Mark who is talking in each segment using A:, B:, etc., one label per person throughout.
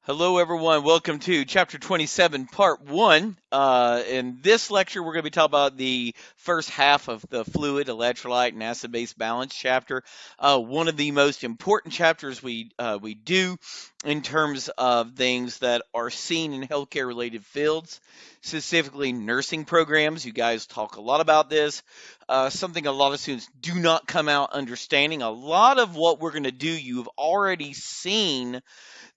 A: Hello, everyone. Welcome to Chapter 27, Part 1. In this lecture, we're going to be talking about the first half of the fluid, electrolyte, and acid-base balance chapter. One of the most important chapters we do in terms of things that are seen in healthcare-related fields, specifically nursing programs. You guys talk a lot about this. Something a lot of students do not come out understanding. A lot of what we're going to do, you've already seen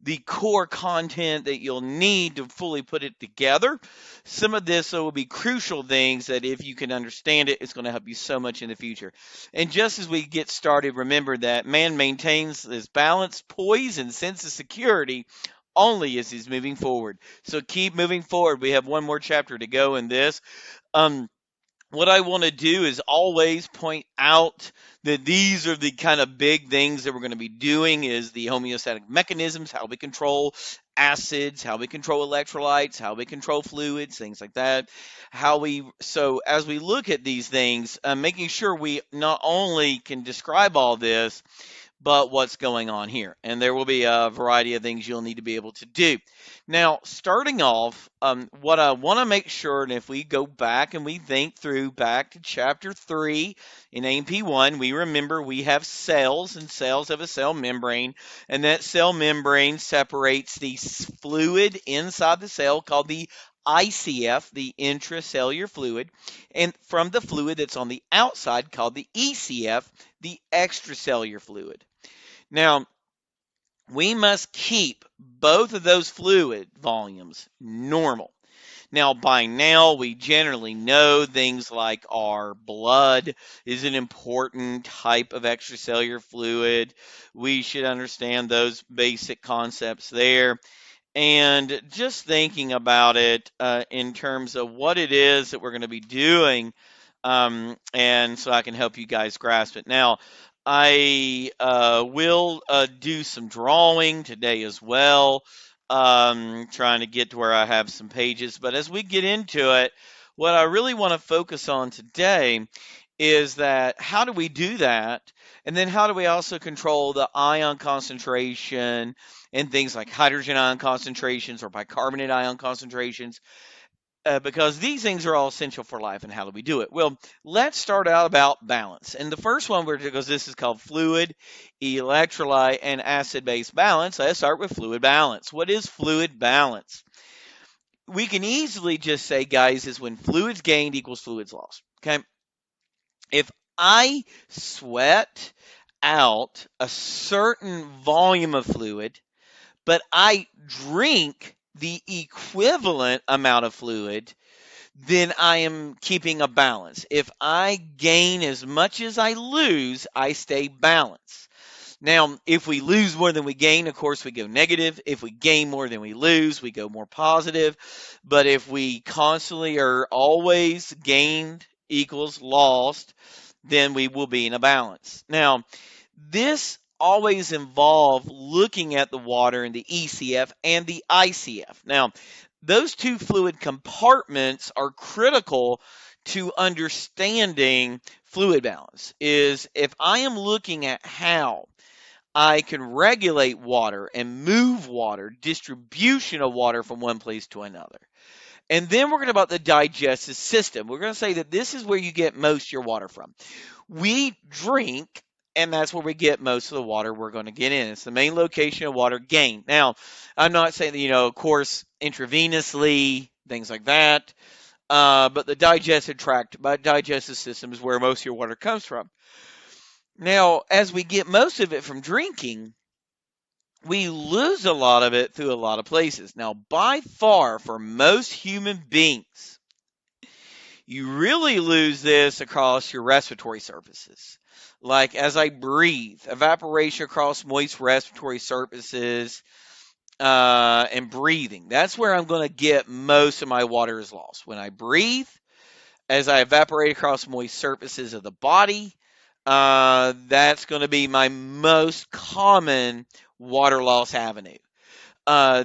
A: the core content that you'll need to fully put it together. Some of this will be crucial things that if you can understand it, it's going to help you so much in the future. And just as we get started, remember that man maintains his balance, poise, and sense of security only as he's moving forward. So keep moving forward. We have one more chapter to go in this. Um, what I want to do is always point out that these are the kind of big things that we're going to be doing is the homeostatic mechanisms, how we control acids, how we control electrolytes, how we control fluids, things like that. So as we look at these things, making sure we not only can describe all this, but what's going on here. And there will be a variety of things you'll need to be able to do. Now, starting off, what I want to make sure, and if we go back and we think through back to chapter 3 in AP1, we remember we have cells, and cells have a cell membrane, and that cell membrane separates the fluid inside the cell called the ICF, the intracellular fluid, and from the fluid that's on the outside called the ECF, the extracellular fluid. Now, we must keep both of those fluid volumes normal. Now, by now, we generally know things like our blood is an important type of extracellular fluid. We should understand those basic concepts there. And just thinking about it in terms of what it is that we're going to be doing, and so I can help you guys grasp it. Now, I will do some drawing today as well, trying to get to where I have some pages. But as we get into it, what I really want to focus on today is that how do we do that? And then how do we also control the ion concentration and things like hydrogen ion concentrations or bicarbonate ion concentrations? Because these things are all essential for life, and how do we do it? Well, let's start out about balance. And the first one, because this is called fluid, electrolyte, and acid-base balance, let's start with fluid balance. What is fluid balance? We can easily just say, guys, is when fluids gained equals fluids lost. Okay? If I sweat out a certain volume of fluid, but I drink the equivalent amount of fluid, then I am keeping a balance. If I gain as much as I lose, I stay balanced. Now, if we lose more than we gain, of course, we go negative. If we gain more than we lose, we go more positive. But if we constantly are always gained equals lost, then we will be in a balance. Now, this always involves looking at the water in the ECF and the ICF. Now, those two fluid compartments are critical to understanding fluid balance. Is if I am looking at how I can regulate water and move water, distribution of water from one place to another. And then we're going to about the digestive system. We're going to say that this is where you get most of your water from. We drink, and that's where we get most of the water we're going to get in. It's the main location of water gain. Now, I'm not saying that, of course, intravenously, things like that, but the digestive tract, digestive system is where most of your water comes from. Now, as we get most of it from drinking, we lose a lot of it through a lot of places. Now, by far, for most human beings, you really lose this across your respiratory surfaces. Like as I breathe, evaporation across moist respiratory surfaces and breathing. That's where I'm going to get most of my water is lost. When I breathe, as I evaporate across moist surfaces of the body, that's going to be my most common water loss avenue.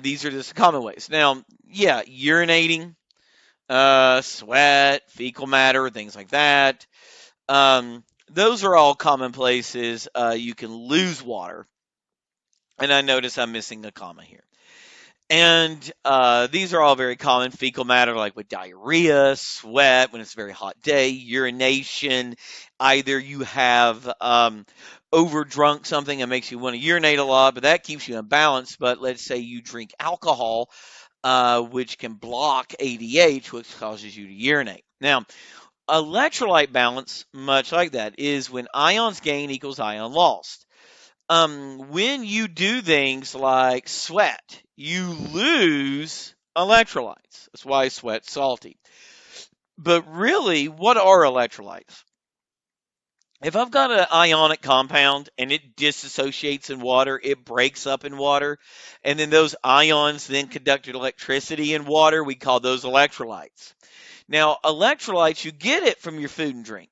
A: These are just common ways. Now, yeah, urinating, sweat, fecal matter, things like that. Those are all common places you can lose water. And I notice I'm missing a comma here. And these are all very common. Fecal matter, like with diarrhea, sweat when it's a very hot day, urination. Either you have overdrunk something that makes you want to urinate a lot, but that keeps you in balance. But let's say you drink alcohol, which can block ADH, which causes you to urinate. Now, electrolyte balance, much like that, is when ions gain equals ion lost. When you do things like sweat, you lose electrolytes. That's why sweat's salty. But really, what are electrolytes? If I've got an ionic compound and it dissociates in water, it breaks up in water, and then those ions then conduct electricity in water, we call those electrolytes. Now, electrolytes, you get it from your food and drink.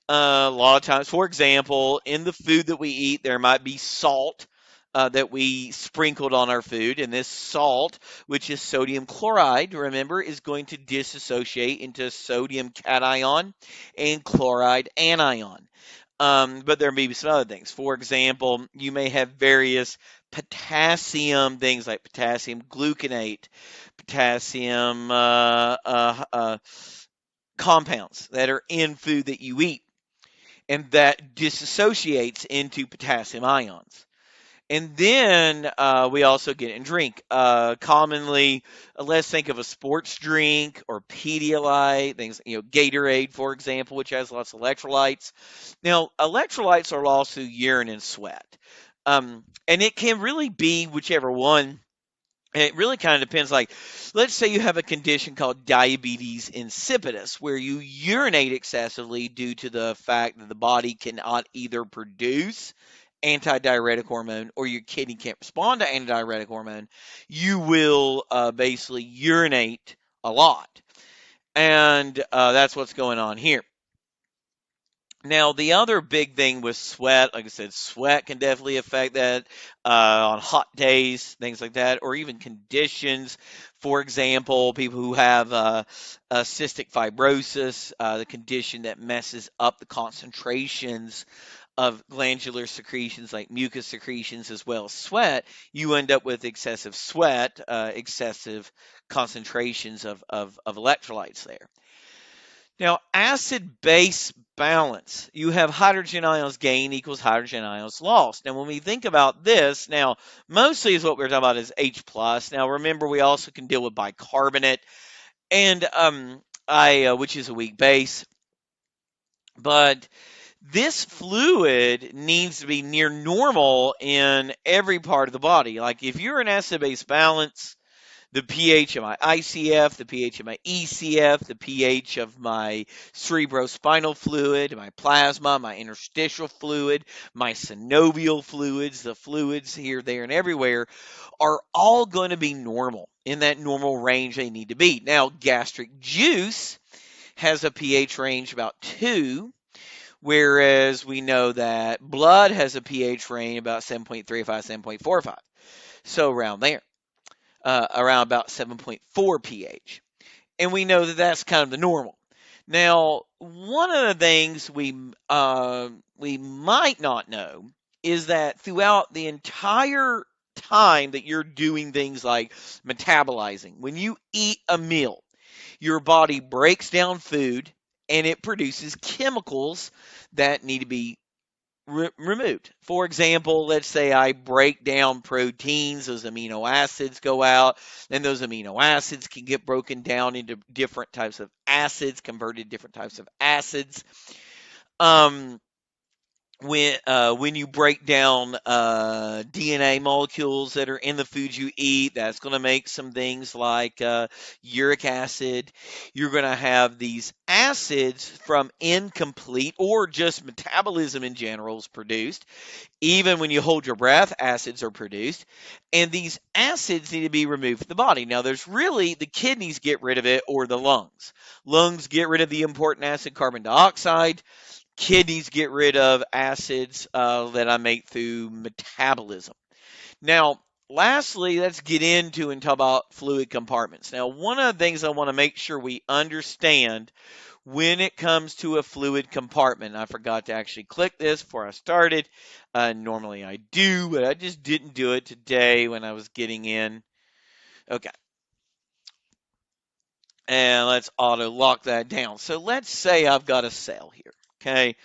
A: A lot of times, for example, in the food that we eat, there might be salt that we sprinkled on our food. And this salt, which is sodium chloride, remember, is going to dissociate into sodium cation and chloride anion. But there may be some other things. For example, you may have various potassium things like potassium gluconate, potassium compounds that are in food that you eat, and that disassociates into potassium ions. And then we also get in drink. Commonly, let's think of a sports drink or Pedialyte, things, Gatorade, for example, which has lots of electrolytes. Now, electrolytes are lost through urine and sweat. And it can really be whichever one. And it really kind of depends. Like, let's say you have a condition called diabetes insipidus, where you urinate excessively due to the fact that the body cannot either produce antidiuretic hormone or your kidney can't respond to antidiuretic hormone. You will basically urinate a lot. And that's what's going on here. Now, the other big thing with sweat, like I said, sweat can definitely affect that on hot days, things like that, or even conditions. For example, people who have cystic fibrosis, the condition that messes up the concentrations of glandular secretions like mucus secretions as well as sweat, you end up with excessive sweat, excessive concentrations of electrolytes there. Now, acid-base balance. You have hydrogen ions gain equals hydrogen ions lost. Now, when we think about this, now, mostly is what we're talking about is H+. Now, remember, we also can deal with bicarbonate, and which is a weak base. But this fluid needs to be near normal in every part of the body. Like if you're in acid-base balance, the pH of my ICF, the pH of my ECF, the pH of my cerebrospinal fluid, my plasma, my interstitial fluid, my synovial fluids, the fluids here, there, and everywhere are all going to be normal in that normal range they need to be. Now, gastric juice has a pH range about 2, whereas we know that blood has a pH range about 7.35, 7.45. So around there. Around about 7.4 pH. And we know that that's kind of the normal. Now, one of the things we might not know is that throughout the entire time that you're doing things like metabolizing, when you eat a meal, your body breaks down food and it produces chemicals that need to be removed. For example, let's say I break down proteins, those amino acids go out, and those amino acids can get broken down into different types of acids, converted to different types of acids. Um, when you break down DNA molecules that are in the food you eat, that's going to make some things like uric acid. You're going to have these acids from incomplete or just metabolism in general is produced. Even when you hold your breath, acids are produced, and these acids need to be removed from the body. Now, there's really the kidneys get rid of it or the lungs. Lungs get rid of the important acid carbon dioxide. Kidneys get rid of acids that I make through metabolism. Now, lastly, let's get into and talk about fluid compartments. Now, one of the things I want to make sure we understand when it comes to a fluid compartment, I forgot to actually click this before I started. Normally I do, but I just didn't do it today when I was getting in. Okay. And let's auto lock that down. So let's say I've got a cell here. Okay.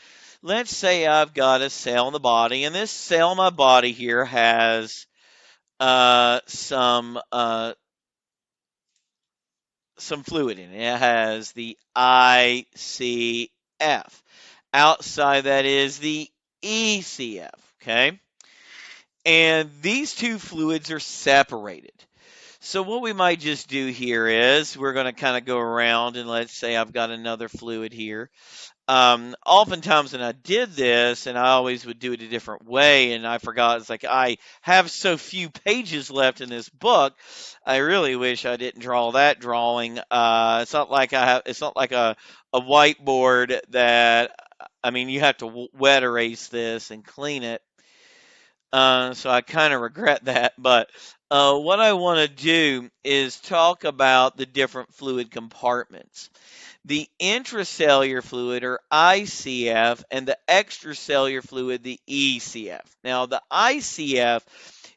A: Let's say I've got a cell in the body, and this cell in my body here has some fluid in it. It has the ICF. Outside that is the ECF. Okay. And these two fluids are separated. So what we might just do here is we're going to kind of go around, and let's say I've got another fluid here. Oftentimes when I did this, and I always would do it a different way, and I forgot, it's like I have so few pages left in this book. I really wish I didn't draw that drawing. It's not like it's not like a whiteboard that, I mean, you have to wet erase this and clean it. So I kind of regret that. But what I want to do is talk about the different fluid compartments. The intracellular fluid, or ICF, and the extracellular fluid, the ECF. Now, the ICF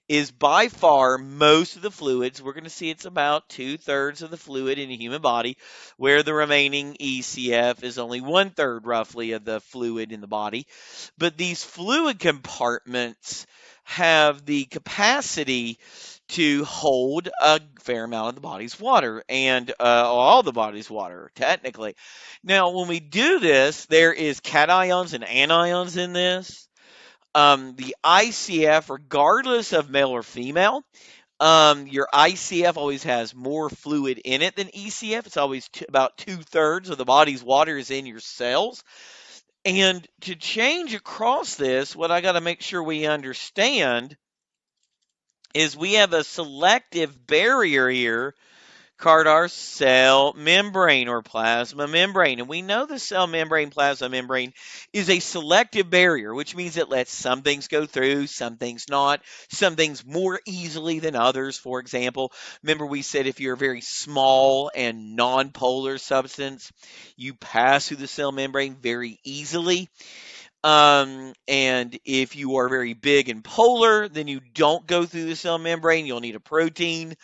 A: is by far most of the fluids. We're going to see it's about 2/3 of the fluid in the human body, where the remaining ECF is only 1/3 roughly of the fluid in the body. But these fluid compartments have the capacity to hold a fair amount of the body's water, and all the body's water, technically. Now, when we do this, there is cations and anions in this. The ICF, regardless of male or female, your ICF always has more fluid in it than ECF. It's always about 2/3 of the body's water is in your cells. And to change across this, what I got to make sure we understand is we have a selective barrier here called our cell membrane or plasma membrane. And we know the cell membrane, plasma membrane is a selective barrier, which means it lets some things go through, some things not, some things more easily than others. For example, remember we said if you're a very small and non-polar substance, you pass through the cell membrane very easily. And if you are very big and polar, then you don't go through the cell membrane. You'll need a protein,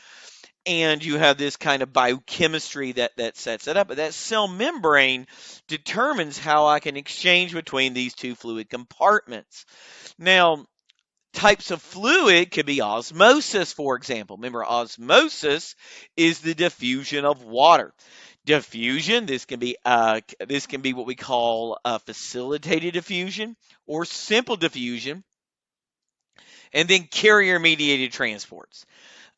A: and you have this kind of biochemistry that sets it up. But that cell membrane determines how I can exchange between these two fluid compartments. Now, types of fluid could be osmosis, for example. Remember, osmosis is the diffusion of water. Diffusion, this can be what we call facilitated diffusion or simple diffusion, and then carrier mediated transports,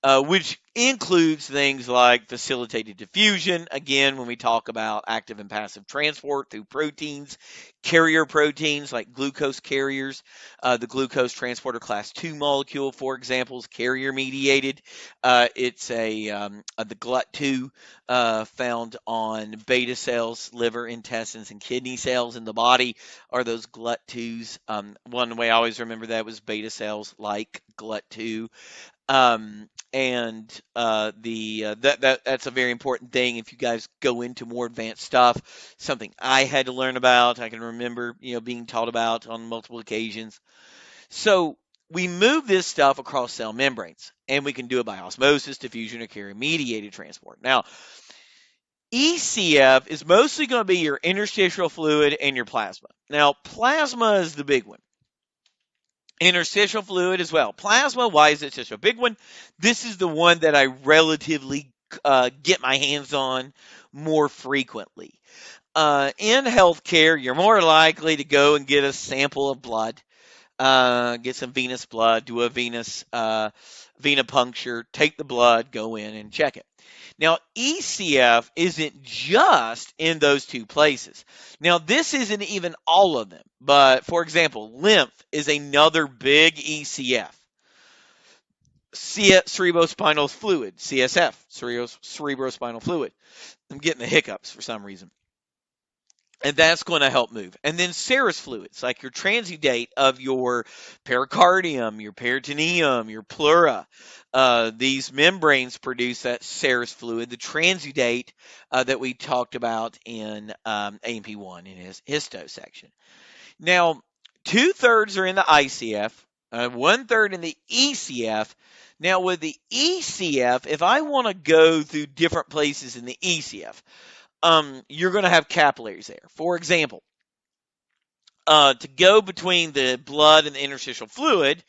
A: which includes things like facilitated diffusion. Again, when we talk about active and passive transport through proteins, carrier proteins like glucose carriers, the glucose transporter class 2 molecule, for example, is carrier mediated. It's the GLUT2 found on beta cells, liver, intestines, and kidney cells in the body are those GLUT2s. One way I always remember that was beta cells like GLUT2. And that's a very important thing if you guys go into more advanced stuff. Something I had to learn about. I can remember, being taught about on multiple occasions. So we move this stuff across cell membranes, and we can do it by osmosis, diffusion, or carrier mediated transport. Now, ECF is mostly going to be your interstitial fluid and your plasma. Now, plasma is the big one. Interstitial fluid as well. Plasma, why is it such a big one? This is the one that I relatively get my hands on more frequently. In healthcare, you're more likely to go and get a sample of blood, get some venous blood, do a venous venipuncture, take the blood, go in and check it. Now, ECF isn't just in those two places. Now, this isn't even all of them, but for example, lymph is another big ECF. Cerebrospinal fluid, CSF, cerebrospinal fluid. I'm getting the hiccups for some reason. And that's going to help move. And then serous fluids, like your transudate of your pericardium, your peritoneum, your pleura. These membranes produce that serous fluid, the transudate that we talked about in AMP1 in his histo section. Now, 2/3 are in the ICF, 1/3 in the ECF. Now, with the ECF, if I want to go through different places in the ECF, you're going to have capillaries there. For example, to go between the blood and the interstitial fluid,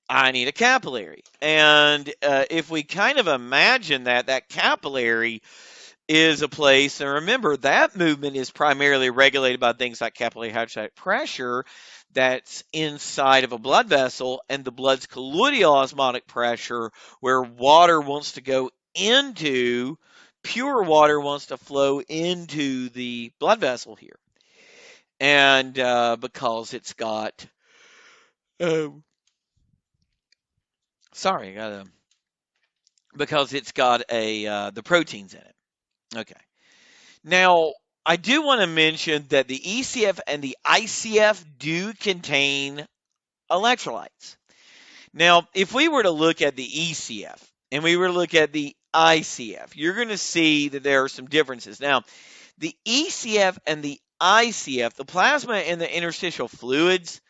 A: I need a capillary. And if we kind of imagine that capillary is a place, and remember that movement is primarily regulated by things like capillary hydrostatic pressure that's inside of a blood vessel, and the blood's colloidal osmotic pressure, where water wants to go into, pure water wants to flow into the blood vessel here. And because it's got, um, sorry, I got a, because it's got the proteins in it. Okay. Now, I do want to mention that the ECF and the ICF do contain electrolytes. Now, if we were to look at the ECF and we were to look at the ICF, you're going to see that there are some differences. Now, the ECF and the ICF, the plasma and the interstitial fluids,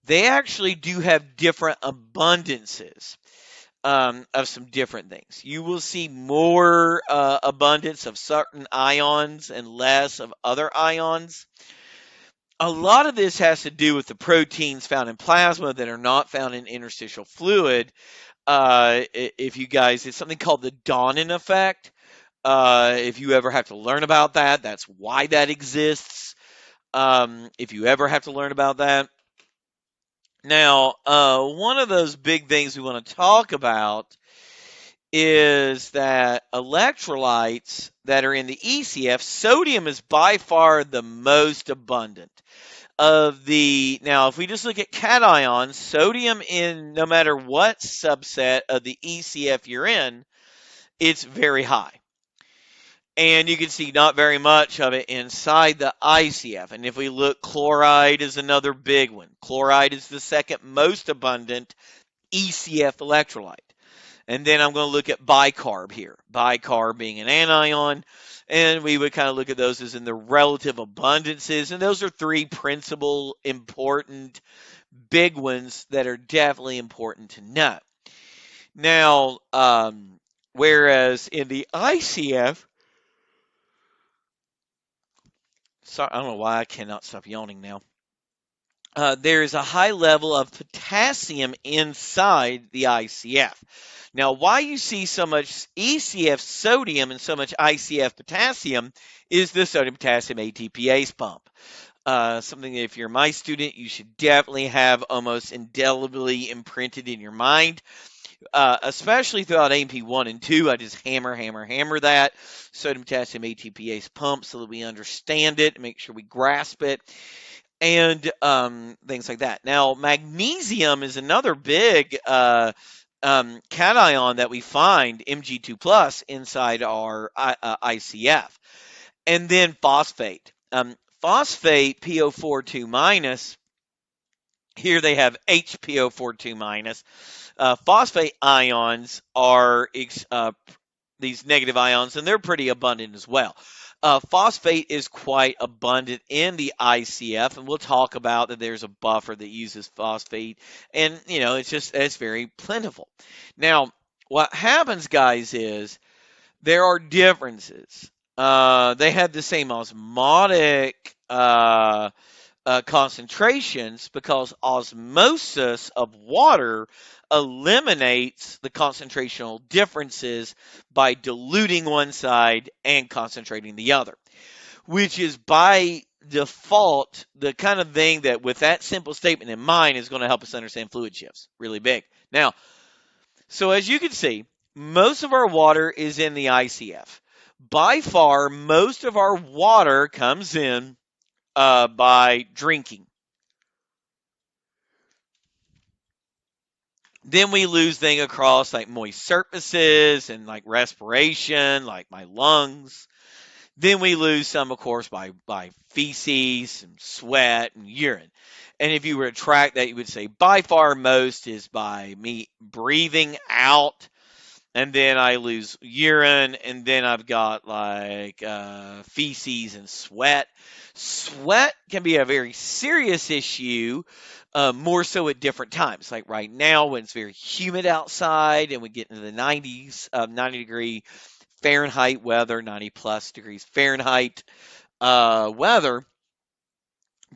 A: they actually do have different abundances of some different things. You will see more abundance of certain ions and less of other ions. A lot of this has to do with the proteins found in plasma that are not found in interstitial fluid. If you guys, it's something called the Donnan effect. If you ever have to learn about that, that's why that exists. If you ever have to learn about that. Now, one of those big things we want to talk about is that electrolytes that are in the ECF, sodium is by far the most abundant of the. Now, if we just look at cations, sodium in no matter what subset of the ECF you're in, it's very high. And you can see not very much of it inside the ICF. And if we look, chloride is another big one. Chloride is the second most abundant ECF electrolyte. And then I'm going to look at bicarb here. Bicarb being an anion. And we would kind of look at those as in the relative abundances. And those are three principal important big ones that are definitely important to know. Now, whereas in the ICF, sorry, I don't know why I cannot stop yawning now. There is a high level of potassium inside the ICF. Now, why you see so much ECF sodium and so much ICF potassium is the sodium-potassium ATPase pump. Something that if you're my student, you should definitely have almost indelibly imprinted in your mind. Especially throughout A&P 1 and 2, I just hammer that sodium-potassium ATPase pump so that we understand it and make sure we grasp it. And things like that. Now, magnesium is another big cation that we find, Mg2 plus, inside our ICF. And then phosphate. Phosphate, PO42 minus, here they have HPO42 minus. Phosphate ions are these negative ions, and they're pretty abundant as well. Phosphate is quite abundant in the ICF, and we'll talk about that there's a buffer that uses phosphate, and it's very plentiful. Now, what happens, guys, is there are differences. They have the same osmotic concentrations because osmosis of water eliminates the concentrational differences by diluting one side and concentrating the other, which is by default the kind of thing that, with that simple statement in mind, is going to help us understand fluid shifts really big. Now, so as you can see, most of our water is in the ICF. By far, most of our water comes in by drinking. Then we lose things across like moist surfaces and like respiration, like my lungs. Then we lose some, of course, by feces and sweat and urine. And if you were to track that, you would say by far most is by me breathing out and then I lose urine, and then I've got like feces and sweat. Sweat can be a very serious issue, more so at different times. Like right now, when it's very humid outside and we get into the 90s, 90-degree Fahrenheit weather, 90 plus degrees Fahrenheit weather,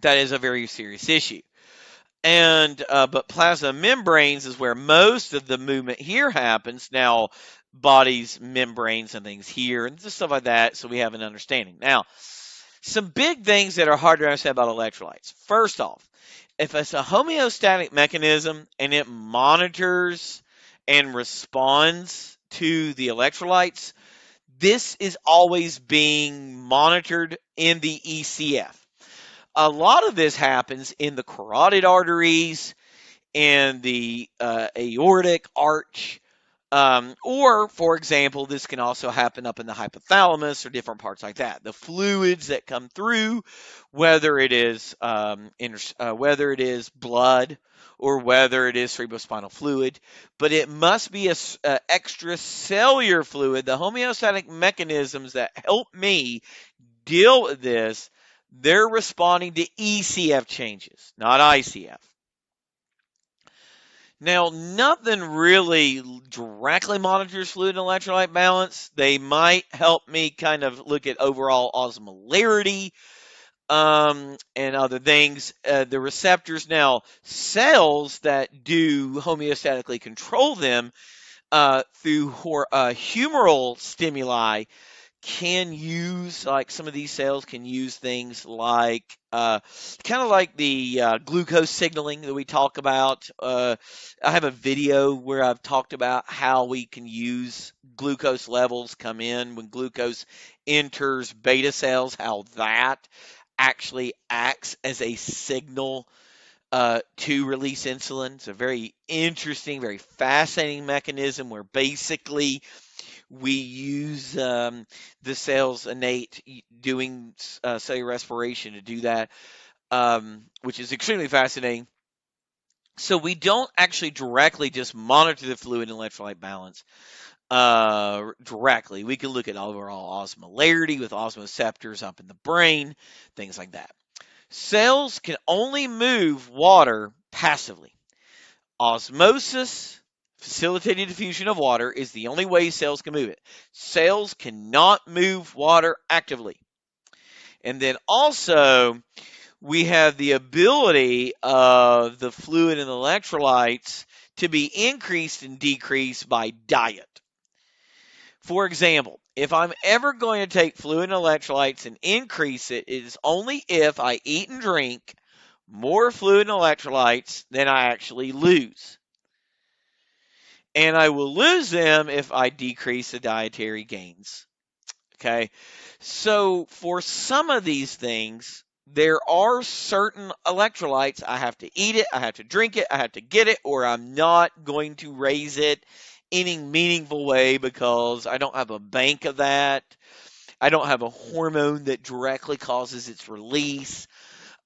A: that is a very serious issue. And but plasma membranes is where most of the movement here happens. Now, bodies, membranes, and things here, and just stuff like that, so we have an understanding. Now, some big things that are hard to understand about electrolytes. First off, if it's a homeostatic mechanism and it monitors and responds to the electrolytes, this is always being monitored in the ECF. A lot of this happens in the carotid arteries and the aortic arch. Or, for example, this can also happen up in the hypothalamus or different parts like that. The fluids that come through, whether it is whether it is blood or whether it is cerebrospinal fluid, but it must be a extracellular fluid. The homeostatic mechanisms that help me deal with this, they're responding to ECF changes, not ICF. Now, nothing really directly monitors fluid and electrolyte balance. They might help me kind of look at overall osmolarity and other things. The receptors now, cells that do homeostatically control them through humoral stimuli can use, like some of these cells can use things like kind of like the glucose signaling that we talk about. I have a video where I've talked about how we can use glucose levels come in when glucose enters beta cells, how that actually acts as a signal to release insulin. It's a very interesting, very fascinating mechanism where basically we use the cell's innate doing cellular respiration to do that, which is extremely fascinating. So we don't actually directly just monitor the fluid and electrolyte balance directly. We can look at overall osmolarity with osmoreceptors up in the brain, things like that. Cells can only move water passively. Osmosis, facilitated diffusion of water, is the only way cells can move it. Cells cannot move water actively. And then also, we have the ability of the fluid and electrolytes to be increased and decreased by diet. For example, if I'm ever going to take fluid and electrolytes and increase it, it is only if I eat and drink more fluid and electrolytes than I actually lose. And I will lose them if I decrease the dietary gains. Okay. So for some of these things, there are certain electrolytes. I have to eat it, I have to drink it, I have to get it, or I'm not going to raise it any meaningful way because I don't have a bank of that. I don't have a hormone that directly causes its release.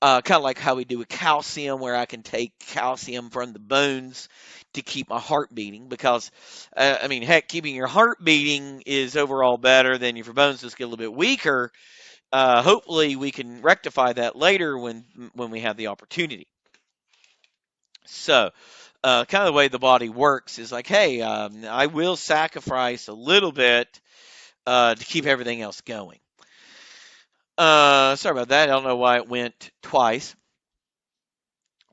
A: Kind of like how we do with calcium, where I can take calcium from the bones to keep my heart beating. Because, I mean, heck, keeping your heart beating is overall better than if your bones just get a little bit weaker. Hopefully, we can rectify that later when we have the opportunity. So, kind of the way the body works is like, hey, I will sacrifice a little bit to keep everything else going. Sorry about that. I don't know why it went twice.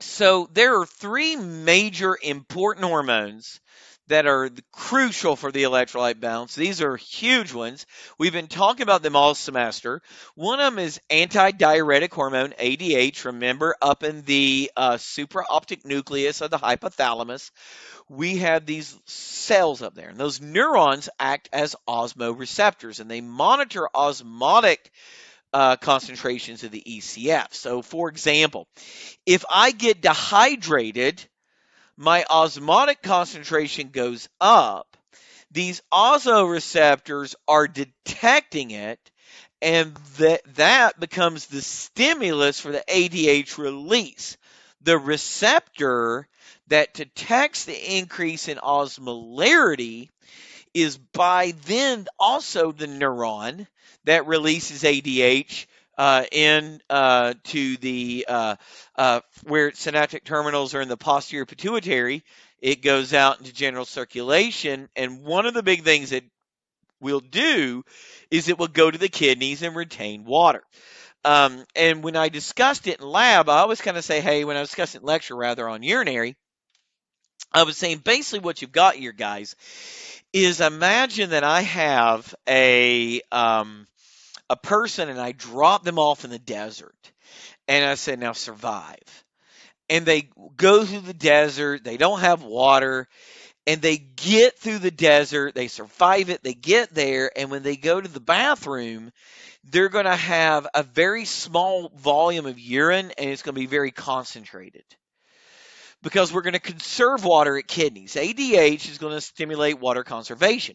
A: So there are three major important hormones that are crucial for the electrolyte balance. These are huge ones. We've been talking about them all semester. One of them is antidiuretic hormone, ADH. Remember, up in the supraoptic nucleus of the hypothalamus, we have these cells up there. And those neurons act as osmoreceptors, and they monitor osmotic concentrations of the ECF. So, for example, if I get dehydrated, my osmotic concentration goes up. These osmoreceptors are detecting it, and that becomes the stimulus for the ADH release. The receptor that detects the increase in osmolarity is by then also the neuron that releases ADH in to the where synaptic terminals are in the posterior pituitary. It goes out into general circulation, and one of the big things that will do is it will go to the kidneys and retain water. And when I discussed it in lab, I always kind of say, hey, when I discussed it in lecture rather on urinary, I was saying basically what you've got here, guys, is imagine that I have a person and I drop them off in the desert, and I said, now survive. And they go through the desert, they don't have water, and they get through the desert, they survive it, they get there, and when they go to the bathroom, they're going to have a very small volume of urine, and it's going to be very concentrated because we're going to conserve water at kidneys. ADH is going to stimulate water conservation.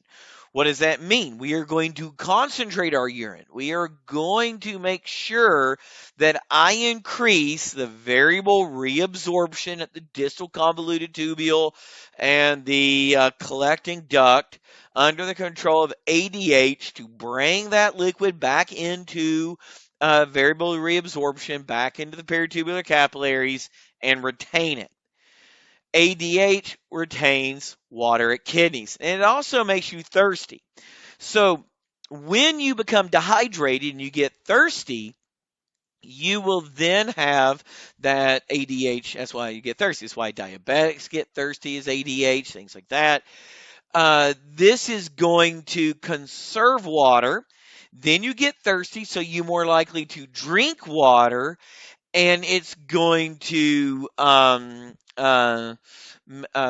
A: What does that mean? We are going to concentrate our urine. We are going to make sure that I increase the variable reabsorption at the distal convoluted tubule and the collecting duct under the control of ADH to bring that liquid back into variable reabsorption, back into the peritubular capillaries, and retain it. ADH retains water at kidneys, and it also makes you thirsty. So when you become dehydrated and you get thirsty, you will then have that ADH. That's why you get thirsty. That's why diabetics get thirsty, is ADH, things like that. This is going to conserve water. Then you get thirsty, so you're more likely to drink water, and it's going to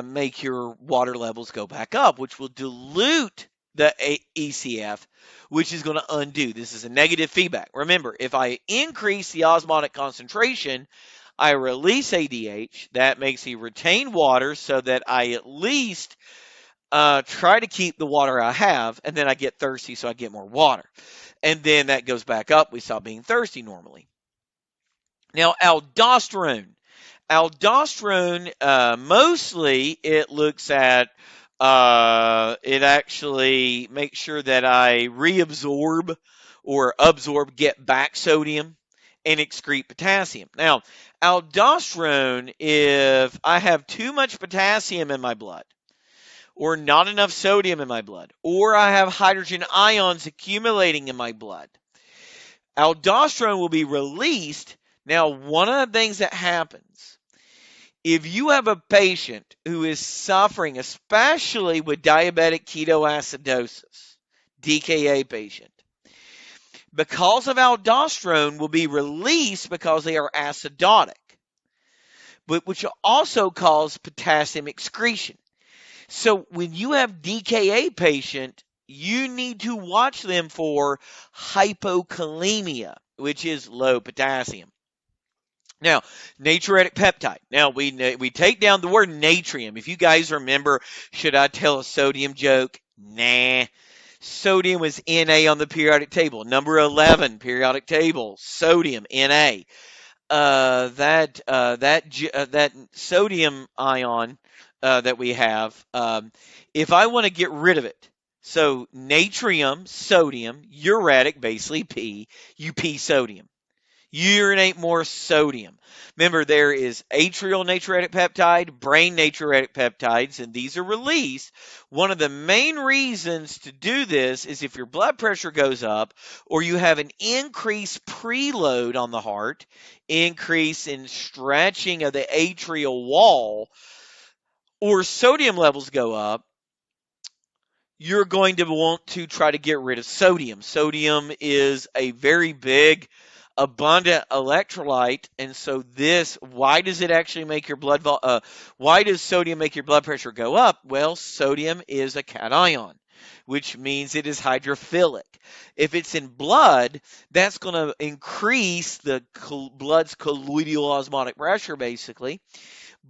A: make your water levels go back up, which will dilute the ECF, which is going to undo. This is a negative feedback. Remember, if I increase the osmotic concentration, I release ADH. That makes me retain water so that I at least try to keep the water I have, and then I get thirsty, so I get more water. And then that goes back up. We stop being thirsty normally. Now, aldosterone. Aldosterone, mostly it looks at, it actually makes sure that I reabsorb or absorb, get back sodium, and excrete potassium. Now, aldosterone, if I have too much potassium in my blood, or not enough sodium in my blood, or I have hydrogen ions accumulating in my blood, aldosterone will be released. Now, one of the things that happens, if you have a patient who is suffering, especially with diabetic ketoacidosis, DKA patient, because of aldosterone will be released because they are acidotic, but which will also cause potassium excretion. So when you have DKA patient, you need to watch them for hypokalemia, which is low potassium. Now, natriuretic peptide. Now, we take down the word natrium. If you guys remember, should I tell a sodium joke? Nah. Sodium was Na on the periodic table. Number 11, periodic table. Sodium, Na. That sodium ion that we have, if I want to get rid of it, so natrium, sodium, uric, basically P, you pee sodium. Urinate more sodium. Remember, there is atrial natriuretic peptide, brain natriuretic peptides, and these are released. One of the main reasons to do this is if your blood pressure goes up or you have an increased preload on the heart, increase in stretching of the atrial wall, or sodium levels go up, you're going to want to try to get rid of sodium. Sodium is a very big, abundant electrolyte, and so why does it actually make your why does sodium make your blood pressure go up? Well, sodium is a cation, which means it is hydrophilic. If it's in blood, that's going to increase the blood's colloidal osmotic pressure, basically.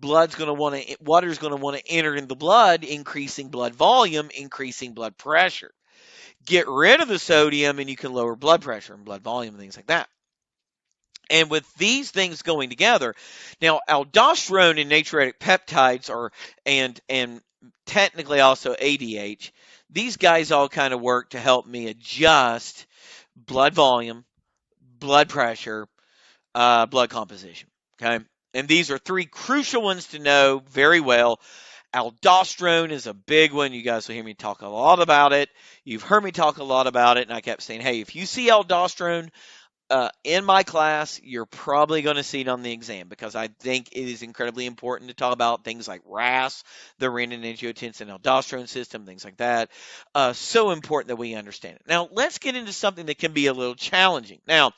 A: Water's going to want to enter in the blood, increasing blood volume, increasing blood pressure. Get rid of the sodium, and you can lower blood pressure and blood volume and things like that. And with these things going together, now aldosterone and natriuretic peptides and technically also ADH, These guys all kind of work to help me adjust blood volume, blood pressure, blood composition. Okay. And these are three crucial ones to know very well. Aldosterone is a big one. You guys will hear me talk a lot about it. You've heard me talk a lot about it. And I kept saying, hey, if you see aldosterone in my class, you're probably going to see it on the exam because I think it is incredibly important to talk about things like RAS, the renin-angiotensin-aldosterone system, things like that. So important that we understand it. Now, let's get into something that can be a little challenging. Now,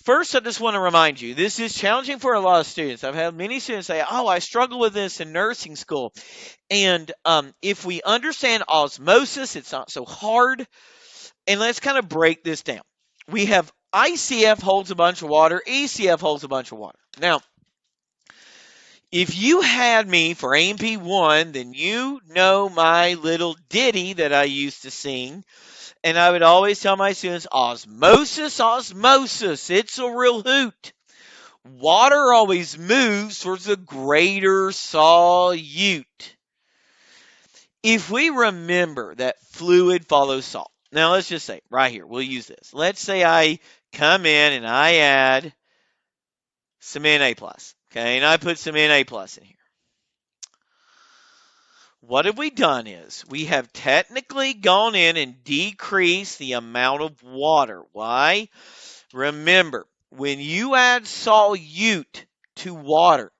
A: first, I just want to remind you, this is challenging for a lot of students. I've had many students say, oh, I struggle with this in nursing school. And if we understand osmosis, it's not so hard. And let's kind of break this down. We have ICF holds a bunch of water, ECF holds a bunch of water. Now, if you had me for A&P 1, then you know my little ditty that I used to sing. And I would always tell my students, osmosis, osmosis, it's a real hoot. Water always moves towards a greater solute. If we remember that fluid follows salt. Now, let's just say, right here, we'll use this. Let's say I come in and I add some Na+, okay, and I put some Na+ in here. What have we done is we have technically gone in and decreased the amount of water. Why? Remember, when you add solute to water,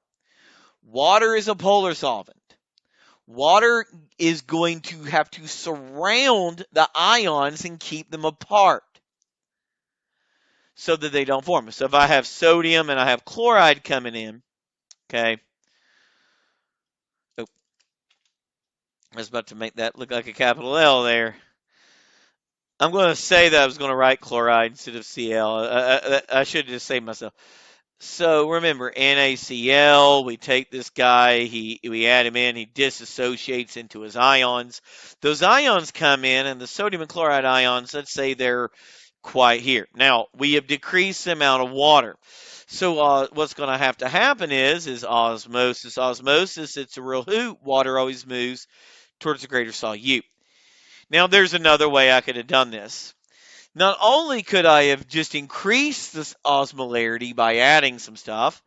A: water is a polar solvent. Water is going to have to surround the ions and keep them apart so that they don't form. So if I have sodium and I have chloride coming in, okay. Oh, I was about to make that look like a capital L there. I'm going to say that I was going to write chloride instead of Cl. I should have just saved myself. So remember, NaCl, we take this guy, we add him in, he disassociates into his ions. Those ions come in, and the sodium and chloride ions, let's say they're quite here. Now, we have decreased the amount of water. So what's going to happen is osmosis, osmosis, it's a real hoot. Water always moves towards a greater solute. Now, there's another way I could have done this. Not only could I have just increased this osmolarity by adding some stuff,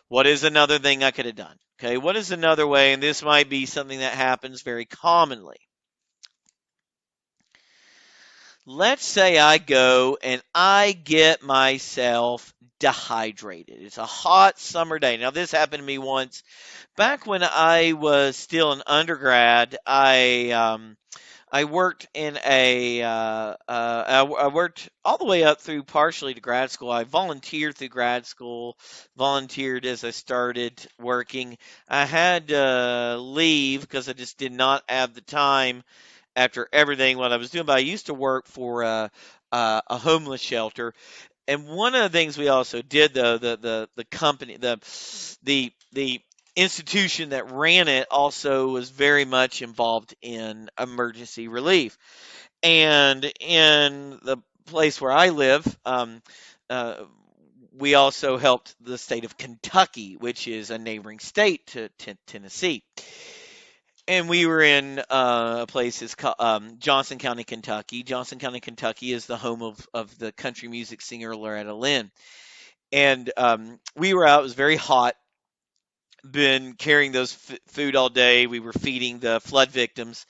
A: what is another thing I could have done? Okay, what is another way? And this might be something that happens very commonly. Let's say I go and I get myself dehydrated. It's a hot summer day. Now, this happened to me once. Back when I was still an undergrad, I worked in I worked all the way up through partially to grad school. I volunteered through grad school, volunteered as I started working. I had to leave because I just did not have the time after everything what I was doing. But I used to work for a homeless shelter. And one of the things we also did, though, the company, the institution that ran it also was very much involved in emergency relief. And in the place where I live, uh, we also helped the state of Kentucky, which is a neighboring state to Tennessee. And we were in a place is called Johnson County, Kentucky. Johnson County, Kentucky is the home of the country music singer Loretta Lynn. And we were out. It was very hot. Been carrying those food all day. We were feeding the flood victims,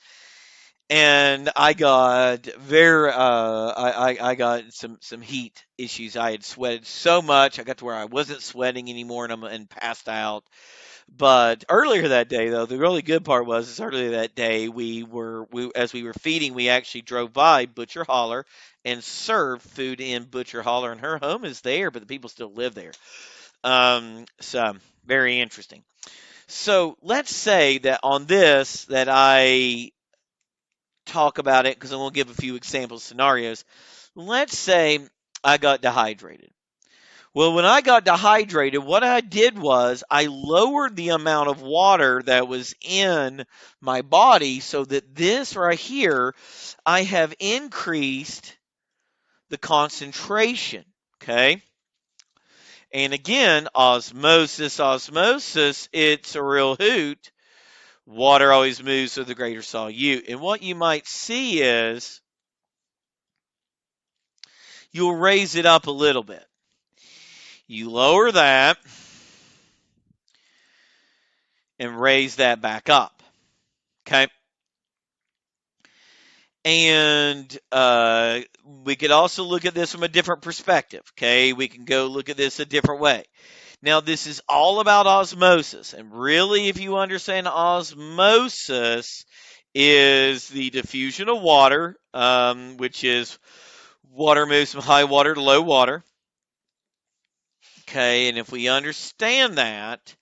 A: and I got I got some heat issues. I had sweated so much, I got to where I wasn't sweating anymore, and passed out. But earlier that day, though, the really good part was is earlier that day as we were feeding, we actually drove by Butcher Holler and served food in Butcher Holler, and her home is there, but the people still live there. So very interesting. So let's say that on this that I talk about it because I'm going to give a few example scenarios. Let's say I got dehydrated. Well, when I got dehydrated, what I did was I lowered the amount of water that was in my body so that this right here, I have increased the concentration. Okay. And again, osmosis, osmosis, it's a real hoot. Water always moves with a greater solute. And what you might see is you'll raise it up a little bit. You lower that and raise that back up. Okay. And we could also look at this from a different perspective. Okay. We can go look at this a different way. Now, this is all about osmosis. And really, if you understand osmosis, is the diffusion of water, which is water moves from high water to low water. Okay, and if we understand that,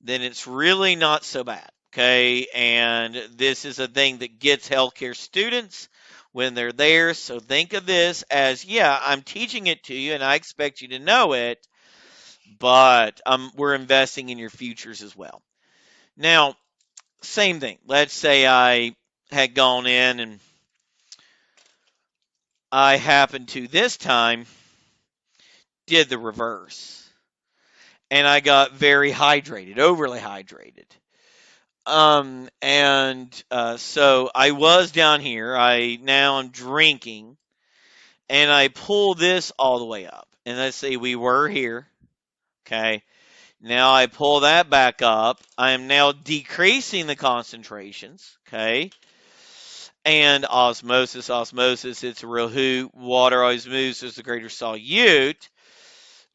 A: then it's really not so bad. Okay, and this is a thing that gets healthcare students when they're there. So think of this as, yeah, I'm teaching it to you and I expect you to know it, but we're investing in your futures as well. Now, same thing. Let's say I had gone in and I happened to this time did the reverse. And I got very hydrated, overly hydrated. So I was down here. Now I'm drinking, and I pull this all the way up. And let's say we were here. Okay. Now I pull that back up. I am now decreasing the concentrations. Okay. And osmosis, it's a real hoot. Water always moves. There's a greater solute.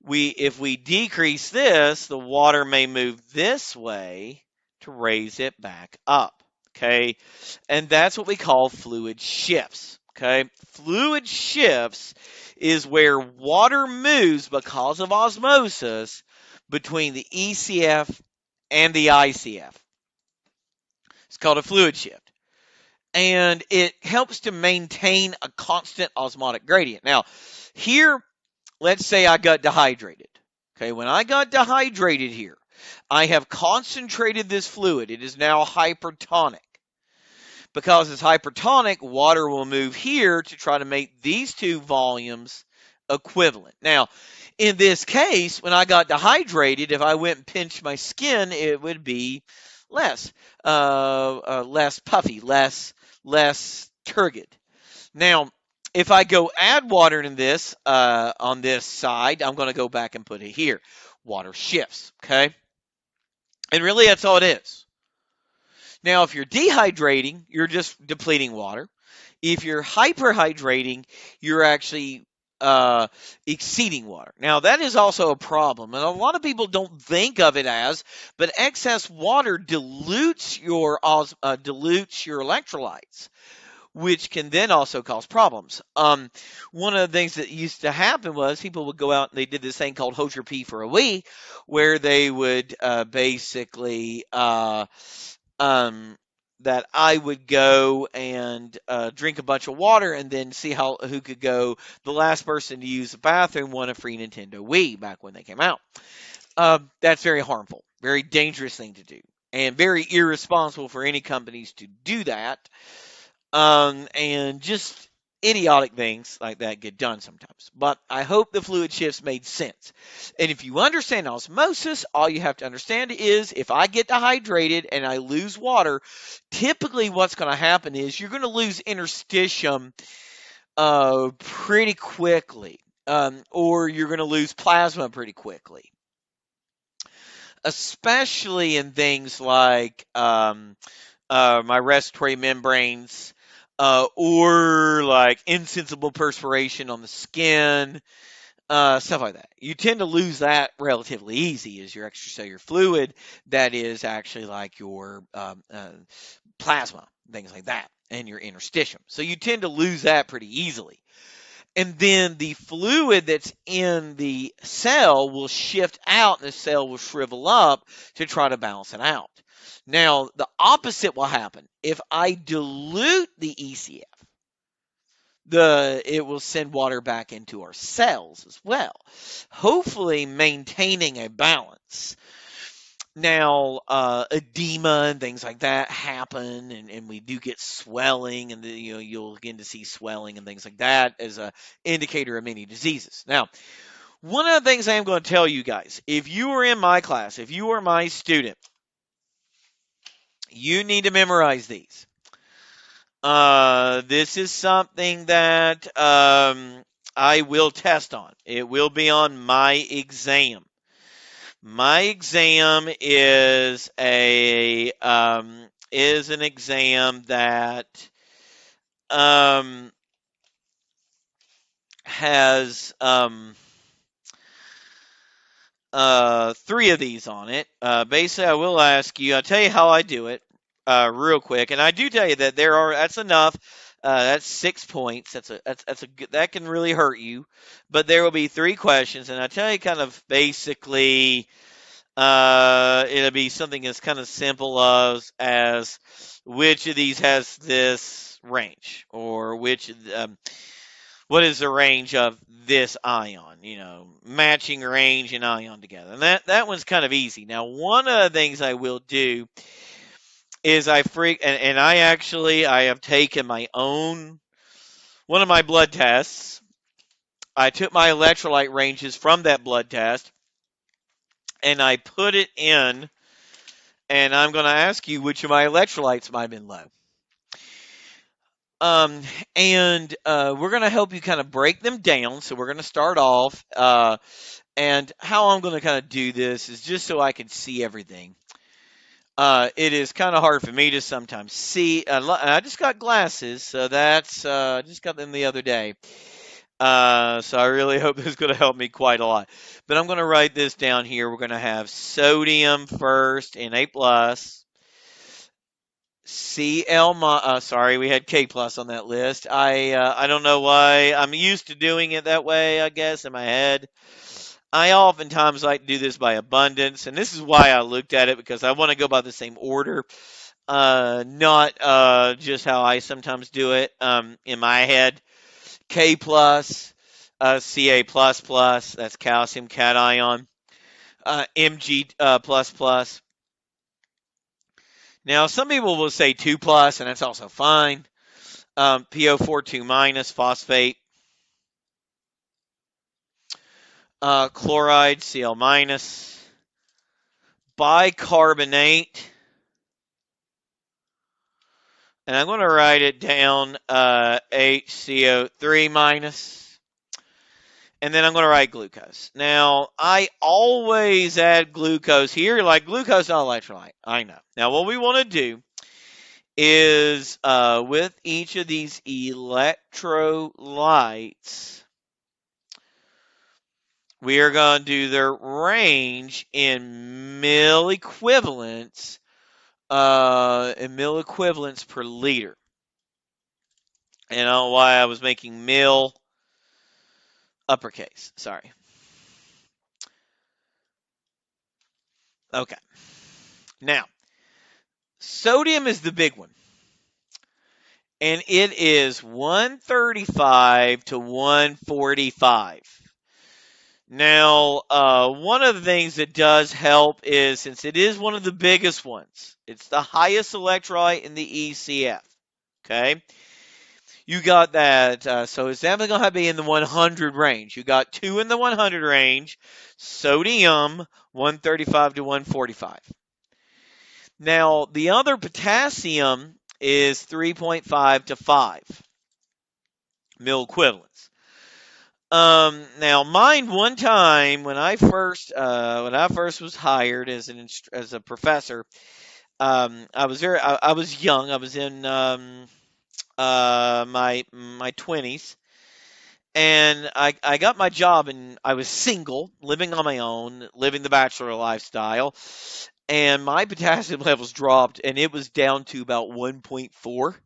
A: If we decrease this, the water may move this way to raise it back up. Okay. And that's what we call fluid shifts. Okay. Fluid shifts is where water moves because of osmosis between the ECF and the ICF. It's called a fluid shift. And it helps to maintain a constant osmotic gradient. Now, here, let's say I got dehydrated. Okay, when I got dehydrated here, I have concentrated this fluid. It is now hypertonic. Because it's hypertonic, water will move here to try to make these two volumes equivalent. Now, in this case, when I got dehydrated, if I went and pinched my skin, it would be less puffy, less turgid. Now, if I go add water in this on this side, I'm going to go back and put it here. Water shifts, okay? And really, that's all it is. Now, if you're dehydrating, you're just depleting water. If you're hyperhydrating, you're actually exceeding water. Now, that is also a problem, and a lot of people don't think of it as, but excess water dilutes your electrolytes, which can then also cause problems. One of the things that used to happen was people would go out and they did this thing called hold your pee for a wee, where they would basically that I would go and drink a bunch of water and then see who could go. The last person to use the bathroom won a free Nintendo Wii back when they came out. That's very harmful, very dangerous thing to do, and very irresponsible for any companies to do that. And just idiotic things like that get done sometimes. But I hope the fluid shifts made sense. And if you understand osmosis, all you have to understand is if I get dehydrated and I lose water, typically what's going to happen is you're going to lose interstitium pretty quickly, or you're going to lose plasma pretty quickly. Especially in things like my respiratory membranes, or like insensible perspiration on the skin, stuff like that. You tend to lose that relatively easy as your extracellular fluid that is actually like your plasma, things like that, and your interstitium. So you tend to lose that pretty easily. And then the fluid that's in the cell will shift out and the cell will shrivel up to try to balance it out. Now, the opposite will happen. If I dilute the ECF, it will send water back into our cells as well, hopefully maintaining a balance. Now, edema and things like that happen, and we do get swelling, and you'll begin to see swelling and things like that as an indicator of many diseases. Now, one of the things I am going to tell you guys, if you are in my class, if you are my student, You need to memorize these. This is something that I will test on. It will be on my exam. My exam is an exam that um, has three of these on it. Basically, I will ask you. I'll tell you how I do it real quick, and I do tell you that there are. That's enough. That's 6 points. That's a good, that can really hurt you, but there will be three questions, and I tell you kind of basically. It'll be something as kind of simple as which of these has this range, or what is the range of this ion, matching range and ion together. And that one's kind of easy. Now, one of the things I will do is I have taken one of my blood tests. I took my electrolyte ranges from that blood test and I put it in, and I'm going to ask you which of my electrolytes might have been low. And we're going to help you kind of break them down. So we're going to start off. And how I'm going to kind of do this is just so I can see everything. It is kind of hard for me to sometimes see. I just got glasses, so I just got them the other day. So I really hope this is going to help me quite a lot. But I'm going to write this down here. We're going to have sodium first in A+. Sorry, we had K plus on that list. I don't know why. I'm used to doing it that way, I guess, in my head. I oftentimes like to do this by abundance, and this is why I looked at it, because I want to go by the same order, not just how I sometimes do it in my head. K plus, Ca plus plus, that's calcium cation, Mg plus plus. Now, some people will say 2 plus, and that's also fine. PO42 minus, phosphate. Chloride, Cl minus. Bicarbonate. And I'm going to write it down, HCO3 minus. And then I'm going to write glucose. Now, I always add glucose here. Like, glucose, not electrolyte. I know. Now, what we want to do is with each of these electrolytes, we are going to do their range in milliequivalents, per liter. And I don't know why I was making mill uppercase. Sorry. Okay. Now, sodium is the big one. And it is 135 to 145. Now, one of the things that does help is, since it is one of the biggest ones, it's the highest electrolyte in the ECF. Okay? You got that, so it's definitely going to be in the 100 range. You got 2 in the 100 range, sodium 135 to 145. Now, the other potassium is 3.5 to 5 mill equivalents. Now, mind one time when I first was hired as a professor, I was young. I was in my 20s, and I got my job, and I was single, living on my own, living the bachelor lifestyle, and my potassium levels dropped, and it was down to about 1.4,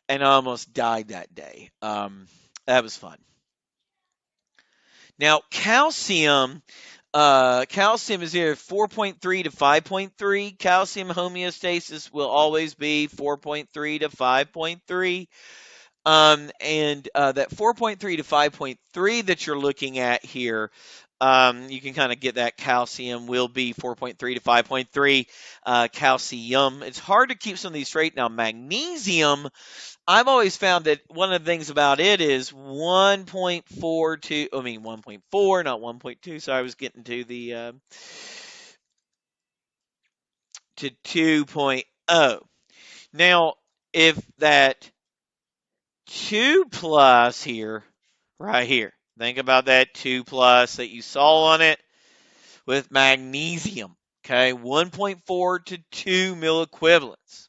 A: and I almost died that day. That was fun. Now, calcium is either 4.3 to 5.3. Calcium homeostasis will always be 4.3 to 5.3. And that 4.3 to 5.3 that you're looking at here, you can kind of get that calcium will be 4.3 to 5.3 calcium. It's hard to keep some of these straight. Now, magnesium, I've always found that one of the things about it is 1.4, not 1.2. So I was getting to the to 2.0. Now, if that 2 plus here, right here, think about that 2 plus that you saw on it with magnesium, okay, 1.4 to 2 milliequivalents.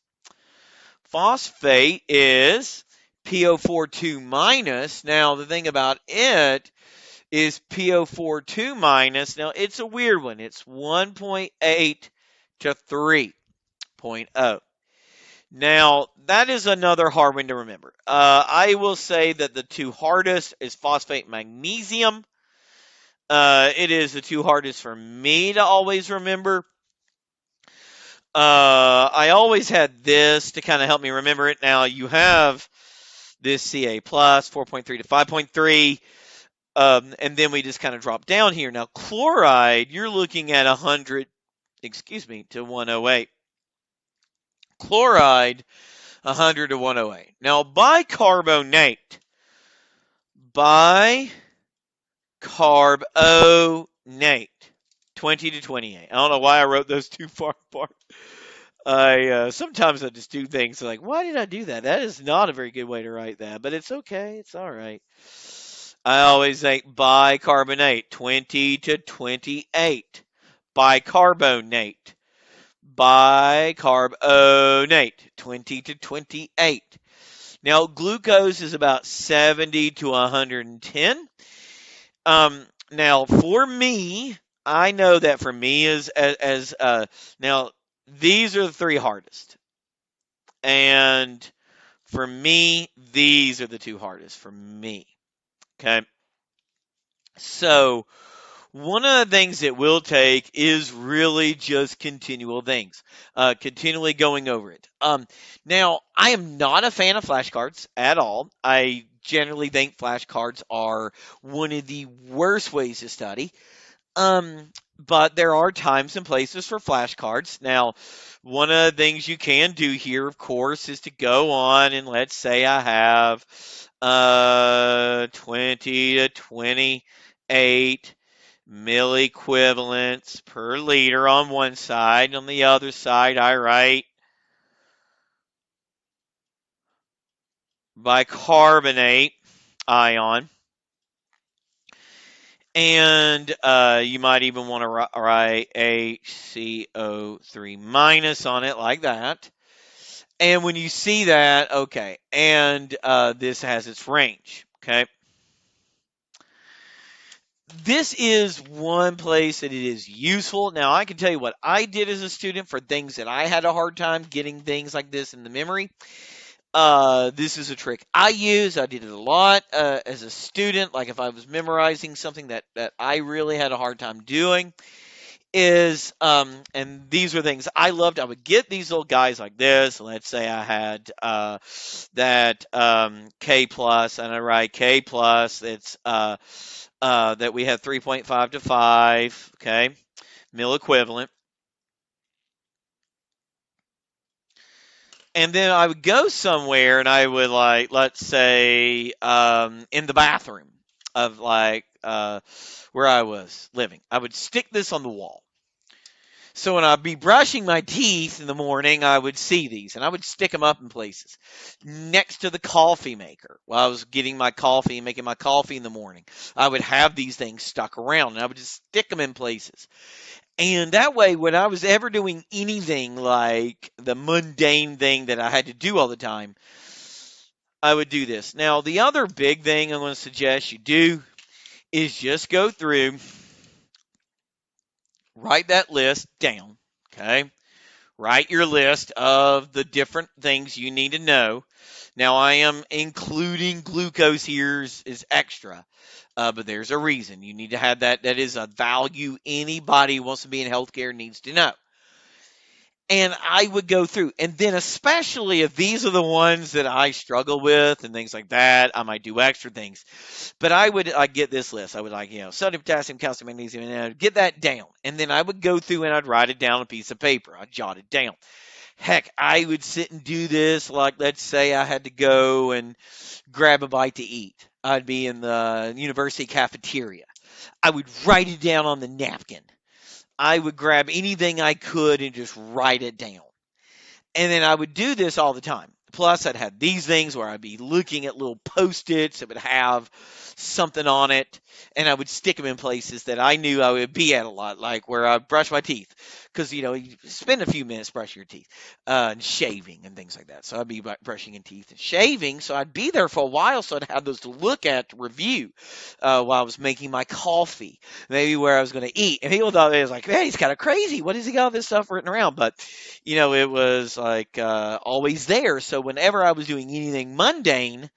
A: Phosphate is PO42 minus. Now, the thing about it is PO42 minus. Now, it's a weird one. It's 1.8 to 3.0. Now, that is another hard one to remember. I will say that the 2 hardest is phosphate and magnesium. It is the 2 hardest for me to always remember. I always had this to kind of help me remember it. Now, you have this Ca plus 4.3 to 5.3. And then we just kind of drop down here. Now, chloride, you're looking at 100, to 108. Chloride, 100 to 108. Now, bicarbonate, 20 to 28. I don't know why I wrote those too far apart. Sometimes I just do things like, why did I do that? That is not a very good way to write that, but it's okay. It's all right. I always think bicarbonate, 20 to 28. Bicarbonate. Bicarbonate, 20 to 28. Now, glucose is about 70 to 110. Now, for me, I know that for me now, these are the 3 hardest. And for me, these are the 2 hardest for me. Okay. So, one of the things it will take is really just continual things, continually going over it. Now, I am not a fan of flashcards at all. I generally think flashcards are one of the worst ways to study. But there are times and places for flashcards. Now, one of the things you can do here, of course, is to go on and let's say I have 20 to 28 milliequivalents per liter on one side. On the other side, I write bicarbonate ion. And you might even want to write HCO3 minus on it like that. And when you see that, okay, and this has its range, okay? This is one place that it is useful. Now, I can tell you what I did as a student for things that I had a hard time getting things like this in the memory. This is a trick I use. I did it a lot as a student. Like if I was memorizing something that I really had a hard time doing, and these were things I loved. I would get these little guys like this. Let's say I had that K plus, and I write K plus. It's that we have 3.5 to 5. Okay, milliequivalent. And then I would go somewhere and I would like, let's say, in the bathroom of where I was living. I would stick this on the wall. So when I'd be brushing my teeth in the morning, I would see these and I would stick them up in places next to the coffee maker. While I was getting my coffee and making my coffee in the morning, I would have these things stuck around and I would just stick them in places. And that way, when I was ever doing anything like the mundane thing that I had to do all the time, I would do this. Now, the other big thing I'm going to suggest you do is just go through, write that list down, okay? Write your list of the different things you need to know. Now, I am including glucose here is extra. But there's a reason. You need to have that. That is a value anybody who wants to be in healthcare needs to know. And I would go through. And then especially if these are the ones that I struggle with and things like that, I might do extra things. But I'd get this list. I would sodium, potassium, calcium, magnesium, and I'd get that down. And then I would go through and I'd write it down on a piece of paper. I'd jot it down. Heck, I would sit and do this like, let's say I had to go and grab a bite to eat. I'd be in the university cafeteria. I would write it down on the napkin. I would grab anything I could and just write it down. And then I would do this all the time. Plus, I'd have these things where I'd be looking at little Post-its that would have something on it, and I would stick them in places that I knew I would be at a lot, like where I brush my teeth, because you spend a few minutes brushing your teeth, and shaving and things like that. So I'd be brushing your teeth and shaving, so I'd be there for a while, so I'd have those to look at to review while I was making my coffee, maybe where I was going to eat. And people thought it was like, man, he's kind of crazy. What has he got all this stuff written around? But it was like always there. So whenever I was doing anything mundane,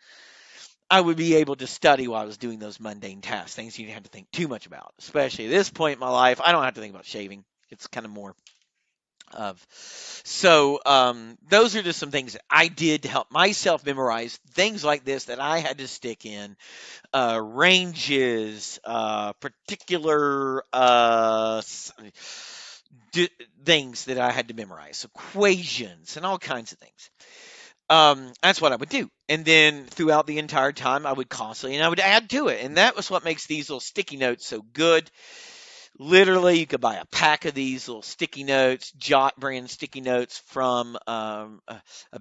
A: I would be able to study while I was doing those mundane tasks, things you didn't have to think too much about. Especially at this point in my life, I don't have to think about shaving. It's kind of more of. So those are just some things that I did to help myself memorize things like this that I had to stick in ranges, particular things that I had to memorize, equations, and all kinds of things. That's what I would do. And then throughout the entire time, I would constantly, and I would add to it. And that was what makes these little sticky notes so good. Literally, you could buy a pack of these little sticky notes, Jot brand sticky notes from a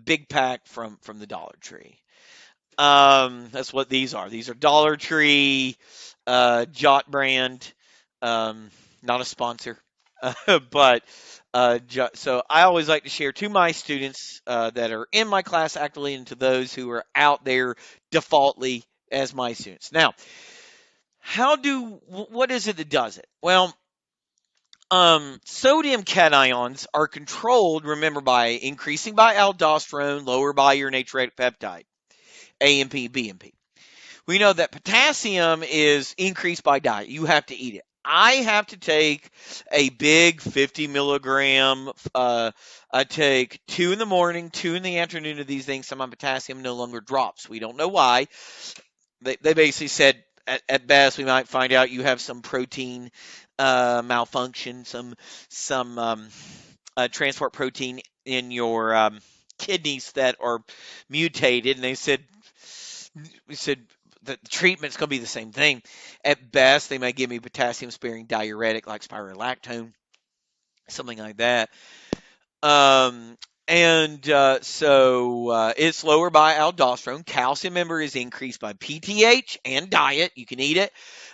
A: big pack from the Dollar Tree. That's what these are. These are Dollar Tree, Jot brand, not a sponsor, but so I always like to share to my students that are in my class actively and to those who are out there defaultly as my students. Now, what is it that does it? Well, sodium cations are controlled, remember, by increasing by aldosterone, lower by your natriuretic peptide, AMP, BMP. We know that potassium is increased by diet. You have to eat it. I have to take a big 50 milligram. I take 2 in the morning, 2 in the afternoon of these things, so my potassium no longer drops. We don't know why. They basically said at best we might find out you have some protein malfunction, some transport protein in your kidneys that are mutated, and they said we said the treatment's going to be the same thing. At best, they might give me potassium-sparing diuretic like spirulactone, something like that. Um, and it's lower by aldosterone. Calcium, member, is increased by PTH and diet. You can eat it.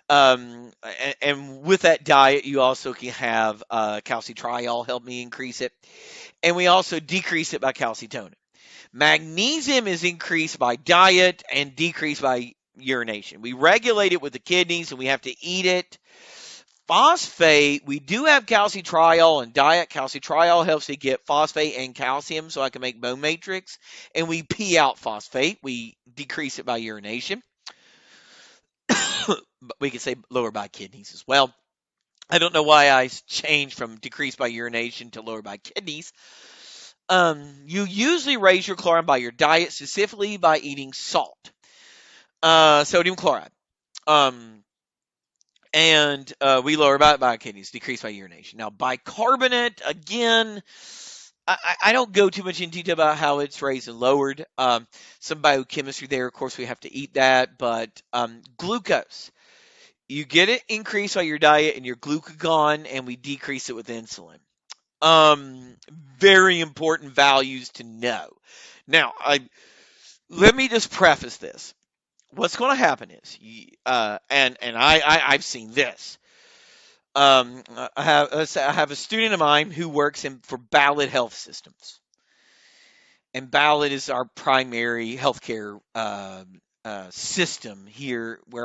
A: And with that diet, you also can have calcitriol help me increase it. And we also decrease it by calcitonin. Magnesium is increased by diet and decreased by urination. We regulate it with the kidneys and we have to eat it. Phosphate, we do have calcitriol and diet. Calcitriol helps me get phosphate and calcium so I can make bone matrix. And we pee out phosphate. We decrease it by urination. But we can say lower by kidneys as well. I don't know why I changed from decreased by urination to lower by kidneys. You usually raise your chlorine by your diet, specifically by eating salt, sodium chloride. And we lower by kidneys, decrease by urination. Now, bicarbonate, again, I don't go too much in detail about how it's raised and lowered. Some biochemistry there, of course, we have to eat that. But glucose, you get it increased by your diet and your glucagon, and we decrease it with insulin. Very important values to know. Now, let me just preface this. What's going to happen is, I've seen this. I have a student of mine who works for Ballot Health Systems, and Ballot is our primary healthcare system here where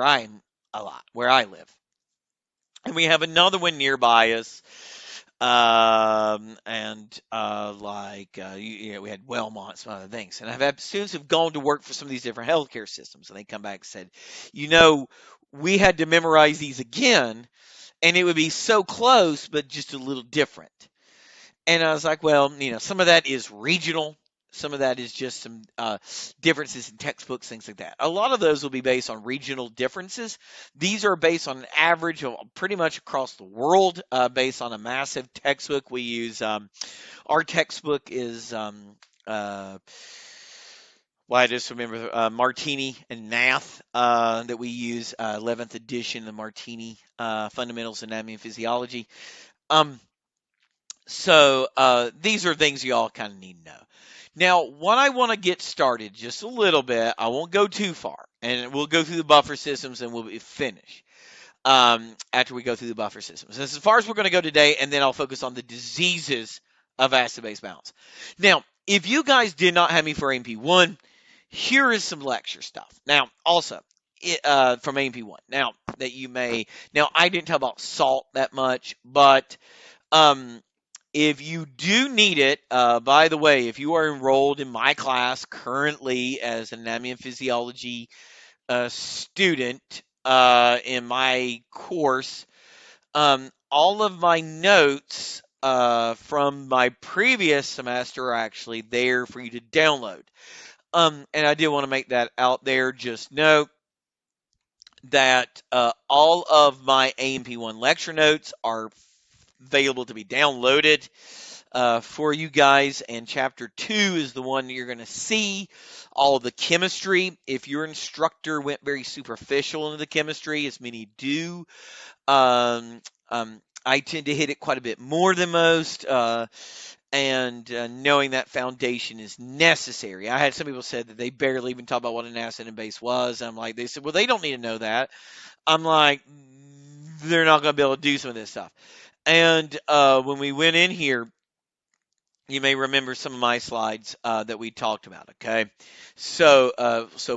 A: where I live, and we have another one nearby us. We had Wellmont, some other things, and I've had students who've gone to work for some of these different healthcare systems, and they come back and said, we had to memorize these again, and it would be so close, but just a little different. And I was like, well, some of that is regional. Some of that is just some differences in textbooks, things like that. A lot of those will be based on regional differences. These are based on an average of pretty much across the world, based on a massive textbook. We use our textbook is I just remember Martini and Math that we use, 11th edition, the Martini Fundamentals of Anatomy and Physiology. So these are things you all kind of need to know. Now, what I want to get started just a little bit, I won't go too far, and we'll go through the buffer systems and we'll be finished after we go through the buffer systems. That's as far as we're going to go today, and then I'll focus on the diseases of acid-base balance. Now, if you guys did not have me for AMP1, here is some lecture stuff. Now, also, from AMP1. Now, I didn't talk about salt that much, but um, if you do need it, by the way, if you are enrolled in my class currently as an anatomy and physiology student in my course, all of my notes from my previous semester are actually there for you to download. And I did want to make that out there. Just note that all of my AMP1 lecture notes are available to be downloaded for you guys, and chapter 2 is the one you're going to see all the chemistry. If your instructor went very superficial into the chemistry, as many do, um, I tend to hit it quite a bit more than most, and knowing that foundation is necessary. I had some people said that they barely even talk about what an acid and base was. I'm like, they said, well, they don't need to know that. I'm like, they're not going to be able to do some of this stuff. And when we went in here, you may remember some of my slides that we talked about. Okay, so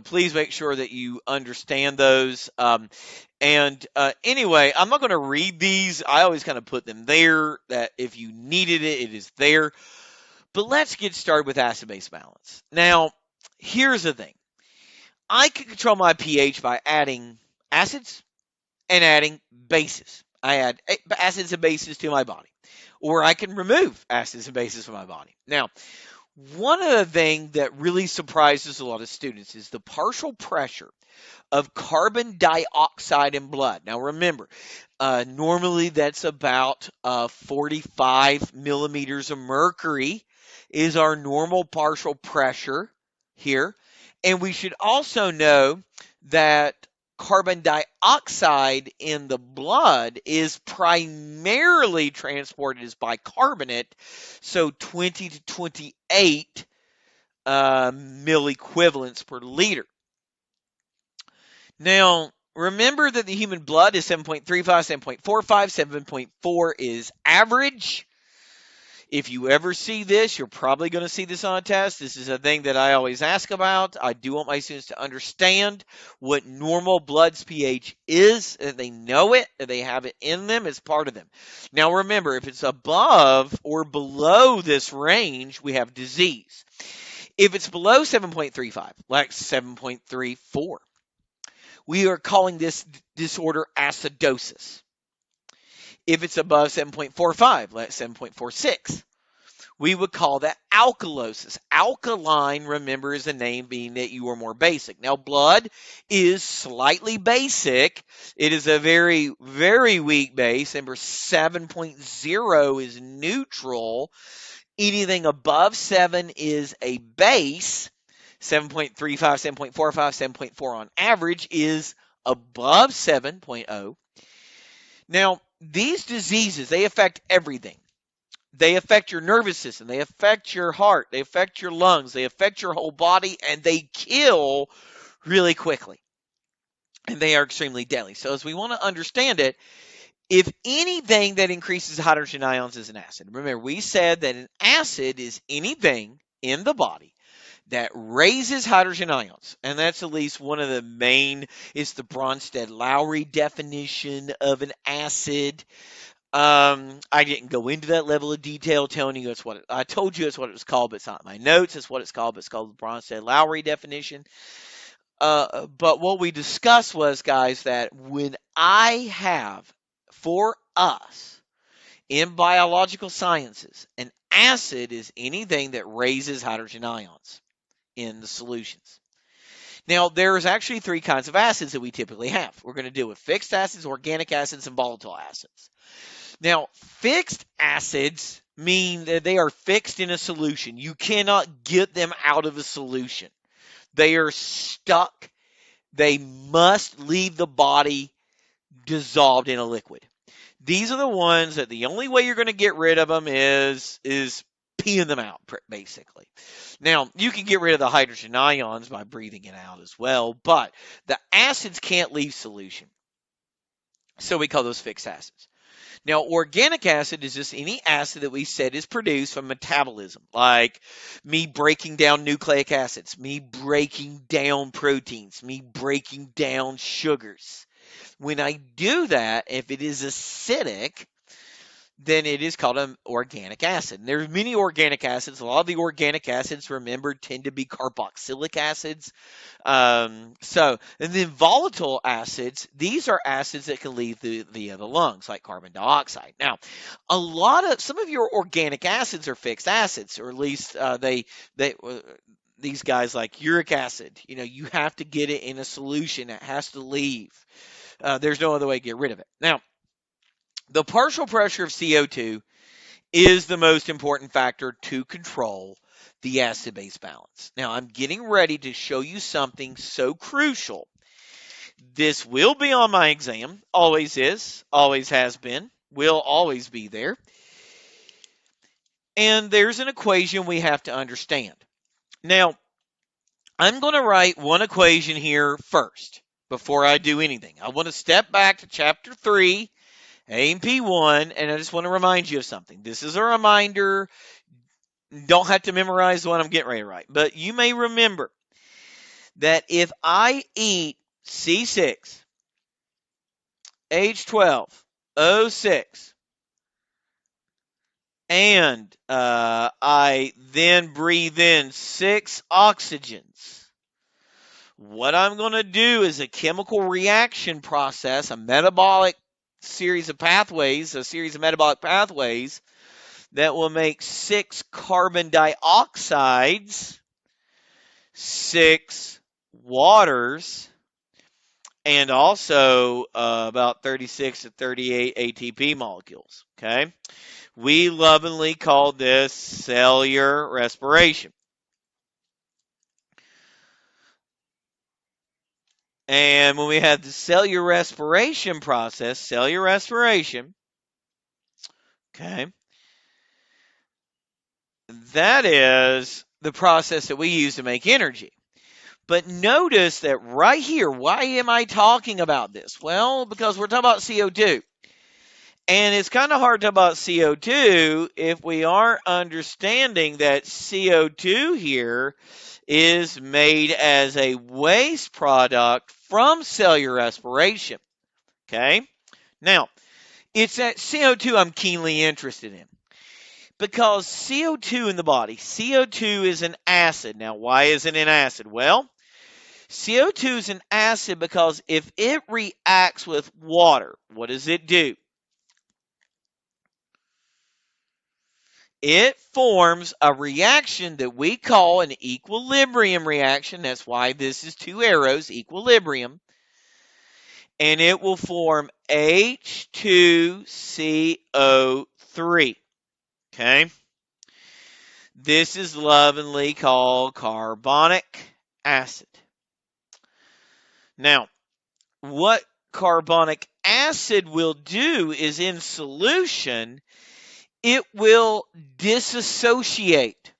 A: please make sure that you understand those. And anyway, I'm not going to read these. I always kind of put them there. That if you needed it, it is there. But let's get started with acid-base balance. Now, here's the thing: I can control my pH by adding acids and adding bases. I add acids and bases to my body, or I can remove acids and bases from my body. Now, one of the things that really surprises a lot of students is the partial pressure of carbon dioxide in blood. Now, remember, normally that's about 45 millimeters of mercury is our normal partial pressure here. And we should also know that carbon dioxide in the blood is primarily transported as bicarbonate, so 20 to 28 milliequivalents per liter. Now, remember that the human blood is 7.35, 7.45, 7.4 is average. If you ever see this, you're probably going to see this on a test. This is a thing that I always ask about. I do want my students to understand what normal blood's pH is, that they know it, that they have it in them as part of them. Now remember, if it's above or below this range, we have disease. If it's below 7.35, like 7.34, we are calling this disorder acidosis. If it's above 7.45, like 7.46, we would call that alkalosis. Alkaline, remember, is the name being that you are more basic. Now, blood is slightly basic. It is a very, very weak base. Number 7.0 is neutral. Anything above 7 is a base. 7.35, 7.45, 7.4 on average is above 7.0. Now, these diseases, they affect everything. They affect your nervous system. They affect your heart. They affect your lungs. They affect your whole body, and they kill really quickly. And they are extremely deadly. So as we want to understand it, if anything that increases hydrogen ions is an acid. Remember, we said that an acid is anything in the body that raises hydrogen ions. And that's at least one of the main, it's the Bronsted-Lowry definition of an acid. I didn't go into that level of detail telling you that's what I told you it's what it was called, but it's not in my notes. It's what it's called, but it's called the Bronsted-Lowry definition. But what we discussed was, guys, that when I have, for us, in biological sciences, an acid is anything that raises hydrogen ions in the solutions. Now, there's actually 3 kinds of acids that we typically have. We're going to deal with fixed acids, organic acids, and volatile acids. Now, fixed acids mean that they are fixed in a solution. You cannot get them out of a solution. They are stuck. They must leave the body dissolved in a liquid. These are the ones that the only way you're going to get rid of them is peeing them out, basically. Now, you can get rid of the hydrogen ions by breathing it out as well, but the acids can't leave solution. So we call those fixed acids. Now, organic acid is just any acid that we said is produced from metabolism, like me breaking down nucleic acids, me breaking down proteins, me breaking down sugars. When I do that, if it is acidic, then it is called an organic acid. And there's many organic acids. A lot of the organic acids, remember, tend to be carboxylic acids. And then volatile acids, these are acids that can leave via the lungs, like carbon dioxide. Now, some of your organic acids are fixed acids, or at least these guys like uric acid, you have to get it in a solution. It has to leave. There's no other way to get rid of it. Now, the partial pressure of CO2 is the most important factor to control the acid-base balance. Now, I'm getting ready to show you something so crucial. This will be on my exam. Always is. Always has been. Will always be there. And there's an equation we have to understand. Now, I'm going to write one equation here first before I do anything. I want to step back to Chapter 3, A&P 1, and I just want to remind you of something. This is a reminder. Don't have to memorize what I'm getting ready to write. But you may remember that if I eat C6, H12, O6, and I then breathe in 6 oxygens, what I'm going to do is a chemical reaction process, a series of metabolic pathways that will make 6 carbon dioxides, 6 waters, and also about 36 to 38 ATP molecules. Okay, we lovingly call this cellular respiration. And when we have the cellular respiration process, okay, that is the process that we use to make energy. But notice that right here, why am I talking about this? Well, because we're talking about CO2. And it's kind of hard to talk about CO2 if we aren't understanding that CO2 here is made as a waste product from cellular respiration. Okay? Now, it's that CO2 I'm keenly interested in. Because CO2 in the body, CO2 is an acid. Now, why is it an acid? Well, CO2 is an acid because if it reacts with water, what does it do? It forms a reaction that we call an equilibrium reaction. That's why this is 2 arrows, equilibrium. And it will form H2CO3. Okay? This is lovingly called carbonic acid. Now, what carbonic acid will do is in solution, it will dissociate,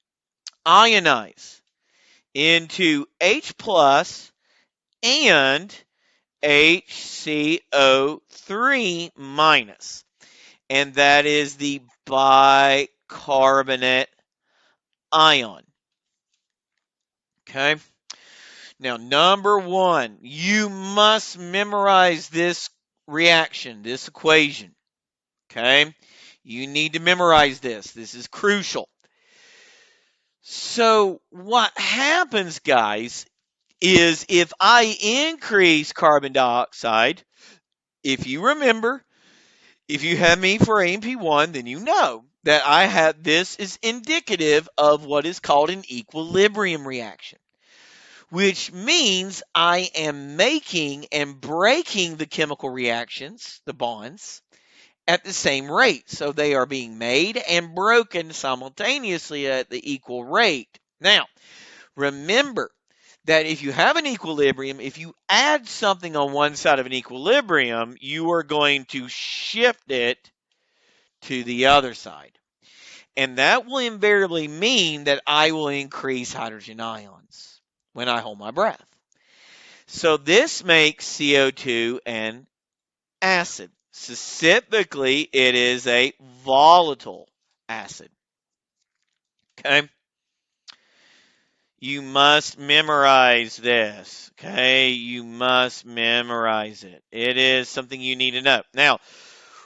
A: ionize into H plus and HCO3 minus. And that is the bicarbonate ion. Okay. Now, number 1, you must memorize this reaction, this equation. Okay. You need to memorize this. This is crucial. So what happens, guys, is if I increase carbon dioxide, if you remember, if you have me for A&P 1, then you know that this is indicative of what is called an equilibrium reaction, which means I am making and breaking the chemical reactions, the bonds, at the same rate. So they are being made and broken simultaneously at the equal rate. Now, remember that if you have an equilibrium, if you add something on one side of an equilibrium, you are going to shift it to the other side. And that will invariably mean that I will increase hydrogen ions when I hold my breath. So this makes CO2 an acid. Specifically, it is a volatile acid. Okay? You must memorize this. Okay? You must memorize it. It is something you need to know. Now,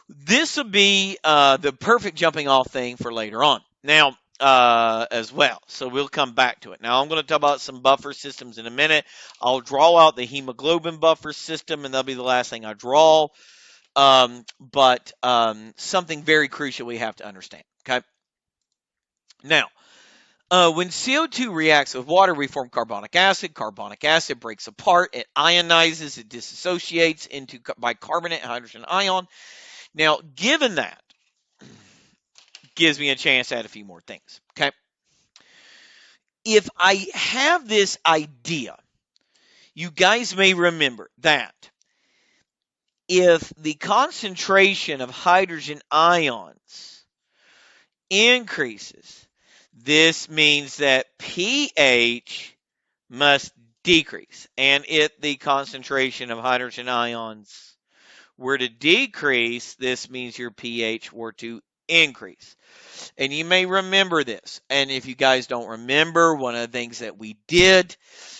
A: this will be the perfect jumping off thing for later on. Now, as well. So we'll come back to it. Now, I'm going to talk about some buffer systems in a minute. I'll draw out the hemoglobin buffer system, and that'll be the last thing I draw. But something very crucial we have to understand. Okay. Now, when CO2 reacts with water, we form carbonic acid. Carbonic acid breaks apart. It ionizes. It dissociates into bicarbonate hydrogen ion. Now, given that, gives me a chance to add a few more things. Okay. If I have this idea, you guys may remember that if the concentration of hydrogen ions increases, this means that pH must decrease. And if the concentration of hydrogen ions were to decrease, this means your pH were to increase. And you may remember this. And if you guys don't remember, one of the things that we did,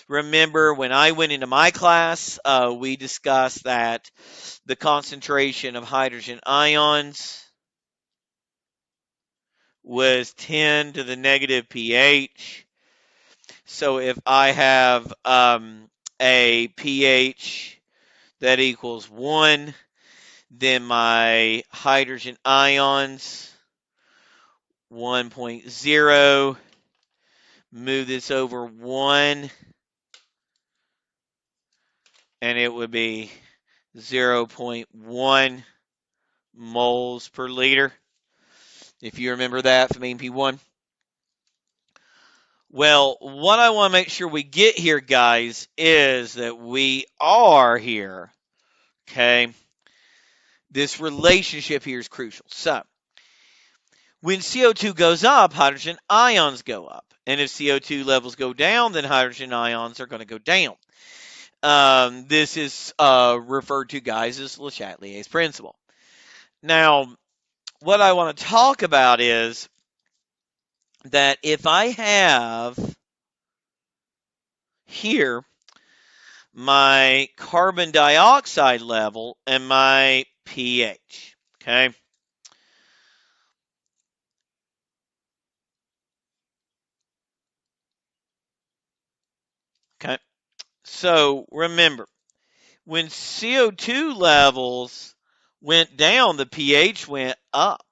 A: remember when I went into my class, we discussed that the concentration of hydrogen ions was 10 to the negative pH. So if I have a pH that equals 1, then my hydrogen ions 1.0, move this over 1, and it would be 0.1 moles per liter, if you remember that from AP1. Well, what I want to make sure we get here, guys, is that we are here, okay? This relationship here is crucial. So, when CO2 goes up, hydrogen ions go up. And if CO2 levels go down, then hydrogen ions are going to go down. This is referred to, guys, as Le Chatelier's principle. Now, what I want to talk about is that if I have here my carbon dioxide level and my pH, okay? Okay. So remember, when CO2 levels went down, the pH went up,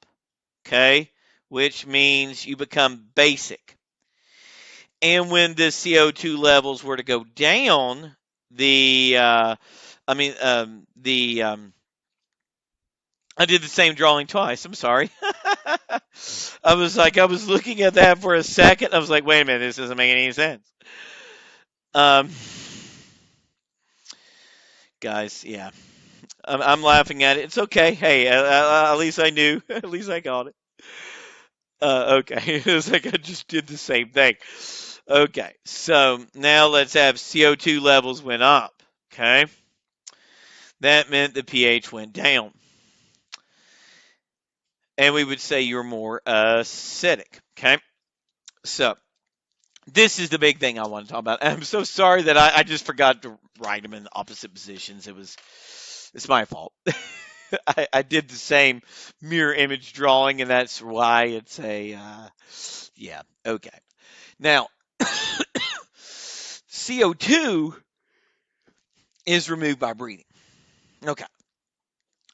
A: okay? Which means you become basic. And when the CO2 levels were to go down, I did the same drawing twice. I'm sorry. I was looking at that for a second. I was like, wait a minute, this doesn't make any sense. Guys, yeah. I'm laughing at it. It's okay. Hey, at least I knew. At least I got it. Okay. It's like I just did the same thing. Okay. So now let's have CO2 levels went up. Okay. That meant the pH went down. And we would say you're more acidic. Okay. So this is the big thing I want to talk about. And I'm so sorry that I just forgot to write them in the opposite positions. It's my fault. I did the same mirror image drawing, and that's why it's yeah, okay. Now, CO2 is removed by breathing. Okay.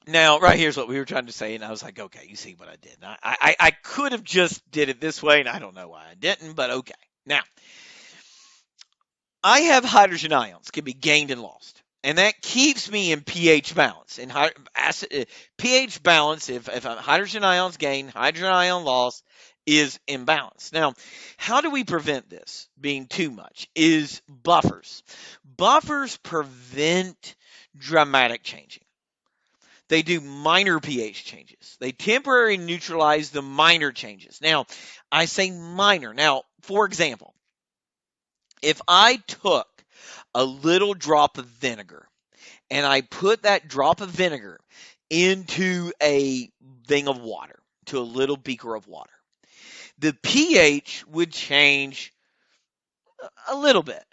A: Now, right here's what we were trying to say, and I was like, okay, you see what I did. I could have just did it this way, and I don't know why I didn't, but okay. Now, I have hydrogen ions, can be gained and lost. And that keeps me in pH balance. In pH balance, if hydrogen ions gain, hydrogen ion loss, is imbalanced. Now, how do we prevent this being too much? Is buffers. Buffers prevent dramatic changing. They do minor pH changes. They temporarily neutralize the minor changes. Now, I say minor. Now, for example, if I took a little drop of vinegar and I put that drop of vinegar into a thing of water, to a little beaker of water, the pH would change a little bit,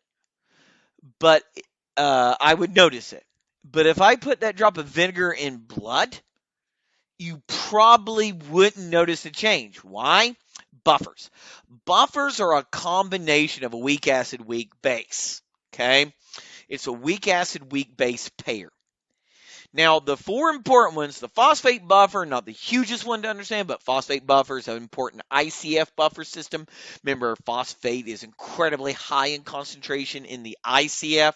A: but I would notice it. But if I put that drop of vinegar in blood, you probably wouldn't notice a change. Why? Buffers. Buffers are a combination of a weak acid, weak base. Okay? It's a weak acid, weak base pair. Now, the four important ones, the phosphate buffer, not the hugest one to understand, but phosphate buffer is an important ICF buffer system. Remember, phosphate is incredibly high in concentration in the ICF.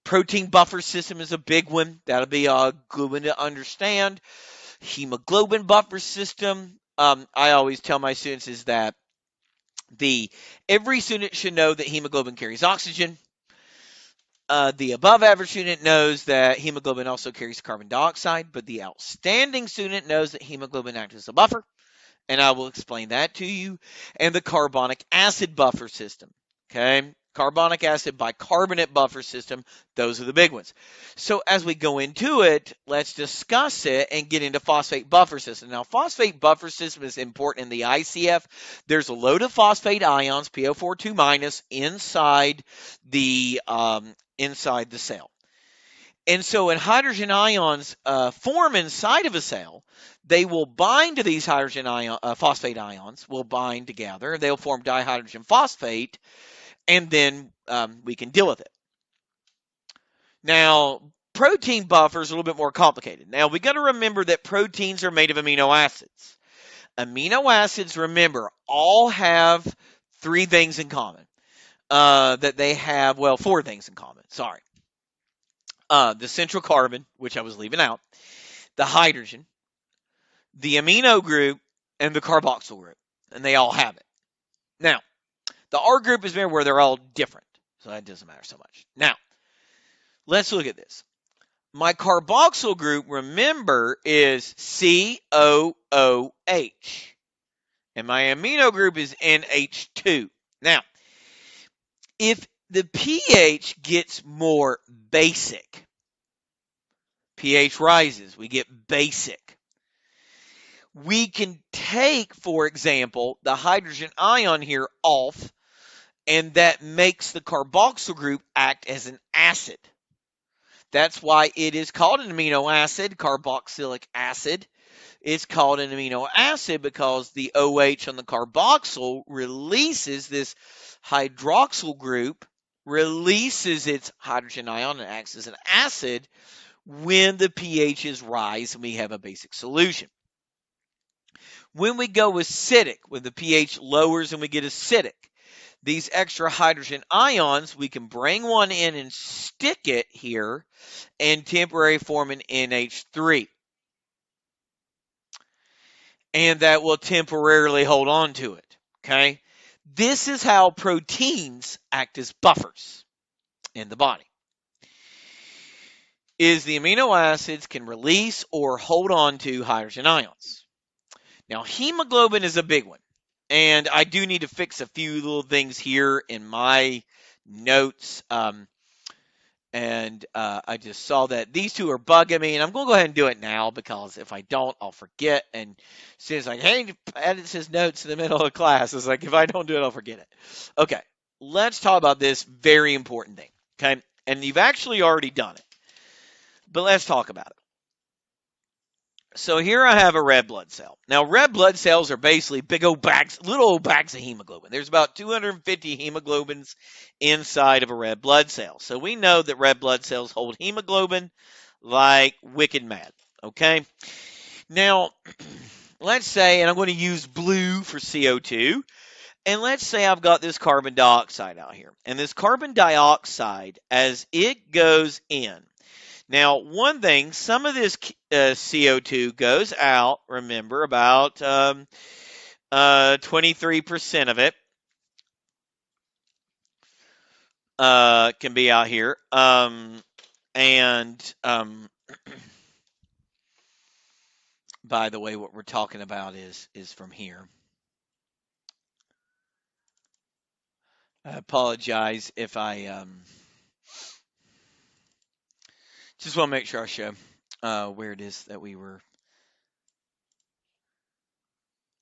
A: Protein buffer system is a big one. That'll be a good one to understand. Hemoglobin buffer system. I always tell my students is that every student should know that hemoglobin carries oxygen. The above average student knows that hemoglobin also carries carbon dioxide, but the outstanding student knows that hemoglobin acts as a buffer, and I will explain that to you. And the carbonic acid buffer system, okay? Carbonic acid bicarbonate buffer system, those are the big ones. So as we go into it, let's discuss it and get into phosphate buffer system. Now, phosphate buffer system is important in the ICF. There's a load of phosphate ions, PO42-, inside the cell. And so when hydrogen ions form inside of a cell, they will bind to these phosphate ions, will bind together. They'll form dihydrogen phosphate, and then we can deal with it. Now, protein buffer is a little bit more complicated. Now, we got to remember that proteins are made of amino acids. Amino acids, remember, all have three things in common. That they have, well, four things in common. Sorry. The central carbon, which I was leaving out, the hydrogen, the amino group, and the carboxyl group. And they all have it. Now, the R group is where they're all different. So that doesn't matter so much. Now, let's look at this. My carboxyl group, remember, is COOH. And my amino group is NH2. Now, if the pH gets more basic, pH rises, we get basic. We can take, for example, the hydrogen ion here off, and that makes the carboxyl group act as an acid. That's why it is called an amino acid, carboxylic acid. It's called an amino acid because the OH on the carboxyl releases this hydroxyl group, releases its hydrogen ion and acts as an acid when the pHs rise and we have a basic solution. When we go acidic, when the pH lowers and we get acidic, these extra hydrogen ions, we can bring one in and stick it here and temporarily form an NH3. And that will temporarily hold on to it, okay? This is how proteins act as buffers in the body. Is the amino acids can release or hold on to hydrogen ions. Now, hemoglobin is a big one. And I do need to fix a few little things here in my notes. I just saw that these two are bugging me, and I'm going to go ahead and do it now because if I don't, I'll forget. And as soon as like, hey, edits his notes in the middle of class, it's like, if I don't do it, I'll forget it. Okay, let's talk about this very important thing, okay? And you've actually already done it, but let's talk about it. So here I have a red blood cell. Now, red blood cells are basically big old bags, little old bags of hemoglobin. There's about 250 hemoglobins inside of a red blood cell. So we know that red blood cells hold hemoglobin like wicked mad, okay? Now, let's say, and I'm going to use blue for CO2, and let's say I've got this carbon dioxide out here. And this carbon dioxide, as it goes in, now, one thing, some of this CO2 goes out, remember, about 23% of it can be out here. And by the way, what we're talking about is from here. I apologize if I just want to make sure I show where it is that we were.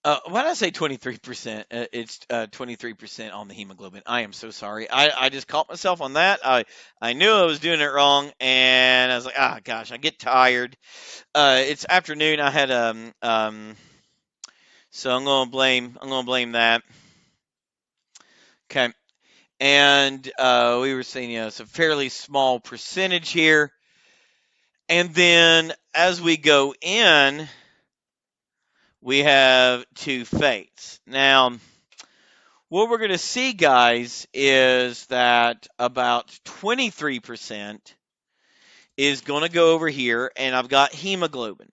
A: Why did I say 23%? It's 23% on the hemoglobin. I am so sorry. I just caught myself on that. I knew I was doing it wrong, and I was like, ah, gosh, I get tired. It's afternoon. I had so I'm gonna blame that. Okay, and we were saying, it's a fairly small percentage here, and then as we go in, we have two fates. Now, what we're going to see, guys, is that about 23% is going to go over here, and I've got hemoglobin.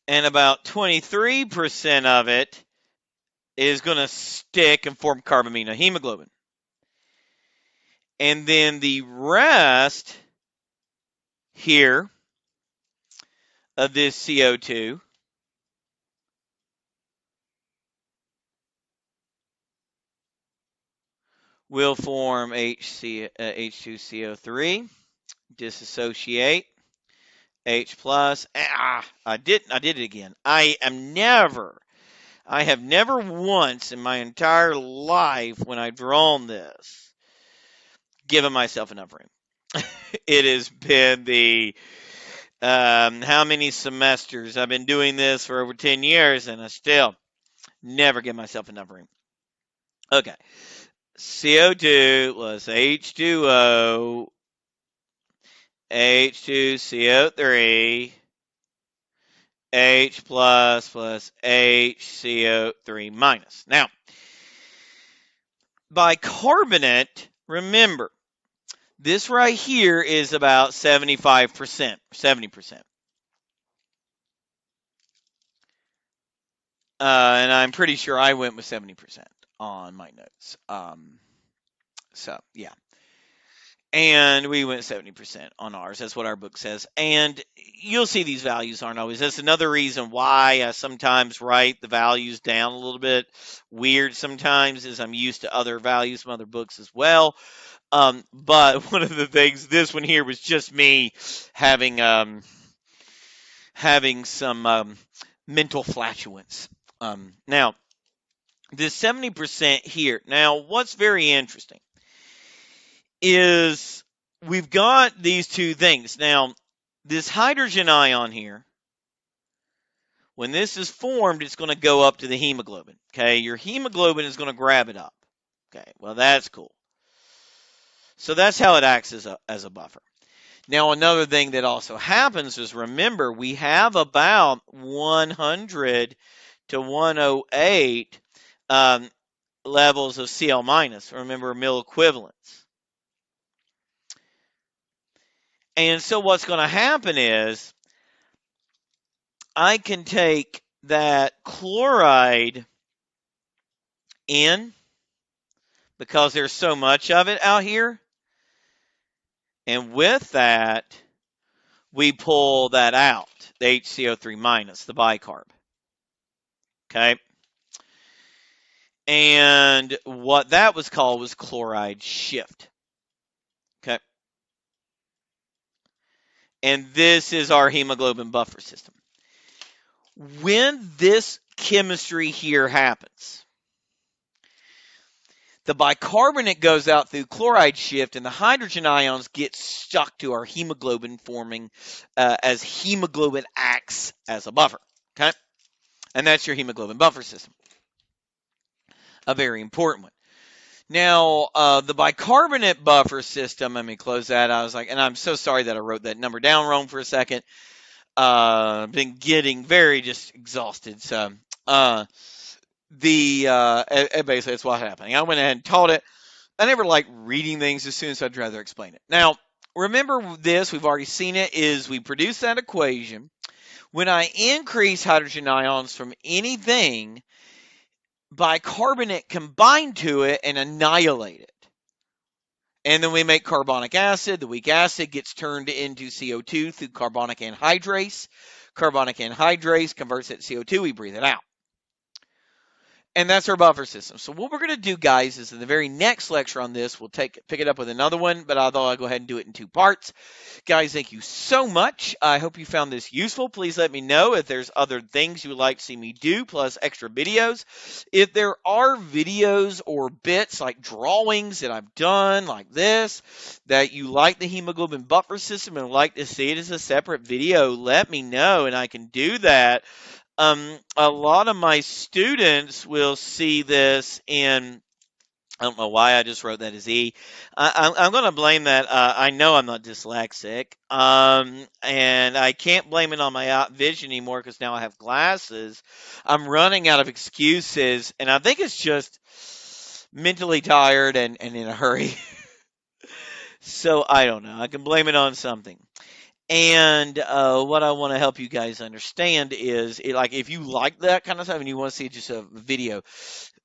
A: And about 23% of it is going to stick and form carbaminohemoglobin. And then the rest here of this CO2 will form H2CO3, dissociate, H plus. I did it again. I have never once in my entire life when I've drawn this given myself enough room. It has been the how many semesters I've been doing this for over 10 years, and I still never give myself enough room. Okay. CO2 plus H2O, H2CO3, H plus HCO3 minus. Now, bicarbonate, remember, this right here is about 75%, 70%. And I'm pretty sure I went with 70% on my notes. So, yeah. And we went 70% on ours. That's what our book says. And you'll see these values aren't always. That's another reason why I sometimes write the values down a little bit weird sometimes, is I'm used to other values from other books as well. But one of the things, this one here was just me having some mental flatulence. Now, this 70% here. Now, what's very interesting is we've got these two things. Now, this hydrogen ion here, when this is formed, it's going to go up to the hemoglobin. Okay, your hemoglobin is going to grab it up. Okay, well, that's cool. So that's how it acts as a buffer. Now, another thing that also happens is, remember, we have about 100 to 108 levels of Cl minus. Remember, mill equivalents. And so what's going to happen is I can take that chloride in, because there's so much of it out here, and with that, we pull that out, the HCO3 minus, the bicarb. Okay? And what that was called was chloride shift. Okay? And this is our hemoglobin buffer system. When this chemistry here happens, the bicarbonate goes out through chloride shift, and the hydrogen ions get stuck to our hemoglobin, forming as hemoglobin acts as a buffer. Okay? And that's your hemoglobin buffer system. A very important one. Now, the bicarbonate buffer system, let me close that. I was like, and I'm so sorry that I wrote that number down wrong for a second. Been getting very just exhausted. So, basically, that's what's happening. I went ahead and taught it. I never like reading things as soon as I'd rather explain it. Now, remember this, we've already seen it, is we produce that equation. When I increase hydrogen ions from anything, bicarbonate combine to it and annihilate it. And then we make carbonic acid. The weak acid gets turned into CO2 through carbonic anhydrase. Carbonic anhydrase converts it to CO2. We breathe it out. And that's our buffer system. So what we're going to do, guys, is in the very next lecture on this, we'll pick it up with another one, but I thought I'd go ahead and do it in 2 parts. Guys, thank you so much. I hope you found this useful. Please let me know if there's other things you would like to see me do, plus extra videos. If there are videos or bits like drawings that I've done like this, that you like the hemoglobin buffer system and would like to see it as a separate video, let me know and I can do that. A lot of my students will see this in, I don't know why I just wrote that as E. I'm going to blame that. I know I'm not dyslexic. And I can't blame it on my vision anymore because now I have glasses. I'm running out of excuses. And I think it's just mentally tired and in a hurry. So I don't know. I can blame it on something. And what I want to help you guys understand is, like, if you like that kind of stuff and you want to see just a video,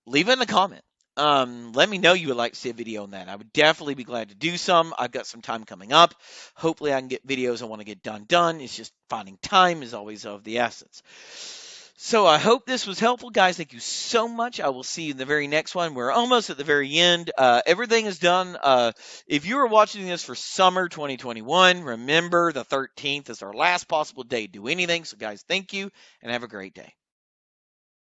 A: leave it in the comment. Let me know you would like to see a video on that. I would definitely be glad to do some. I've got some time coming up. Hopefully I can get videos I want to get done. It's just finding time is always of the essence. So I hope this was helpful, guys. Thank you so much. I will see you in the very next one. We're almost at the very end. Everything is done. If you are watching this for summer 2021, remember the 13th is our last possible day to do anything. So, guys, thank you and have a great day.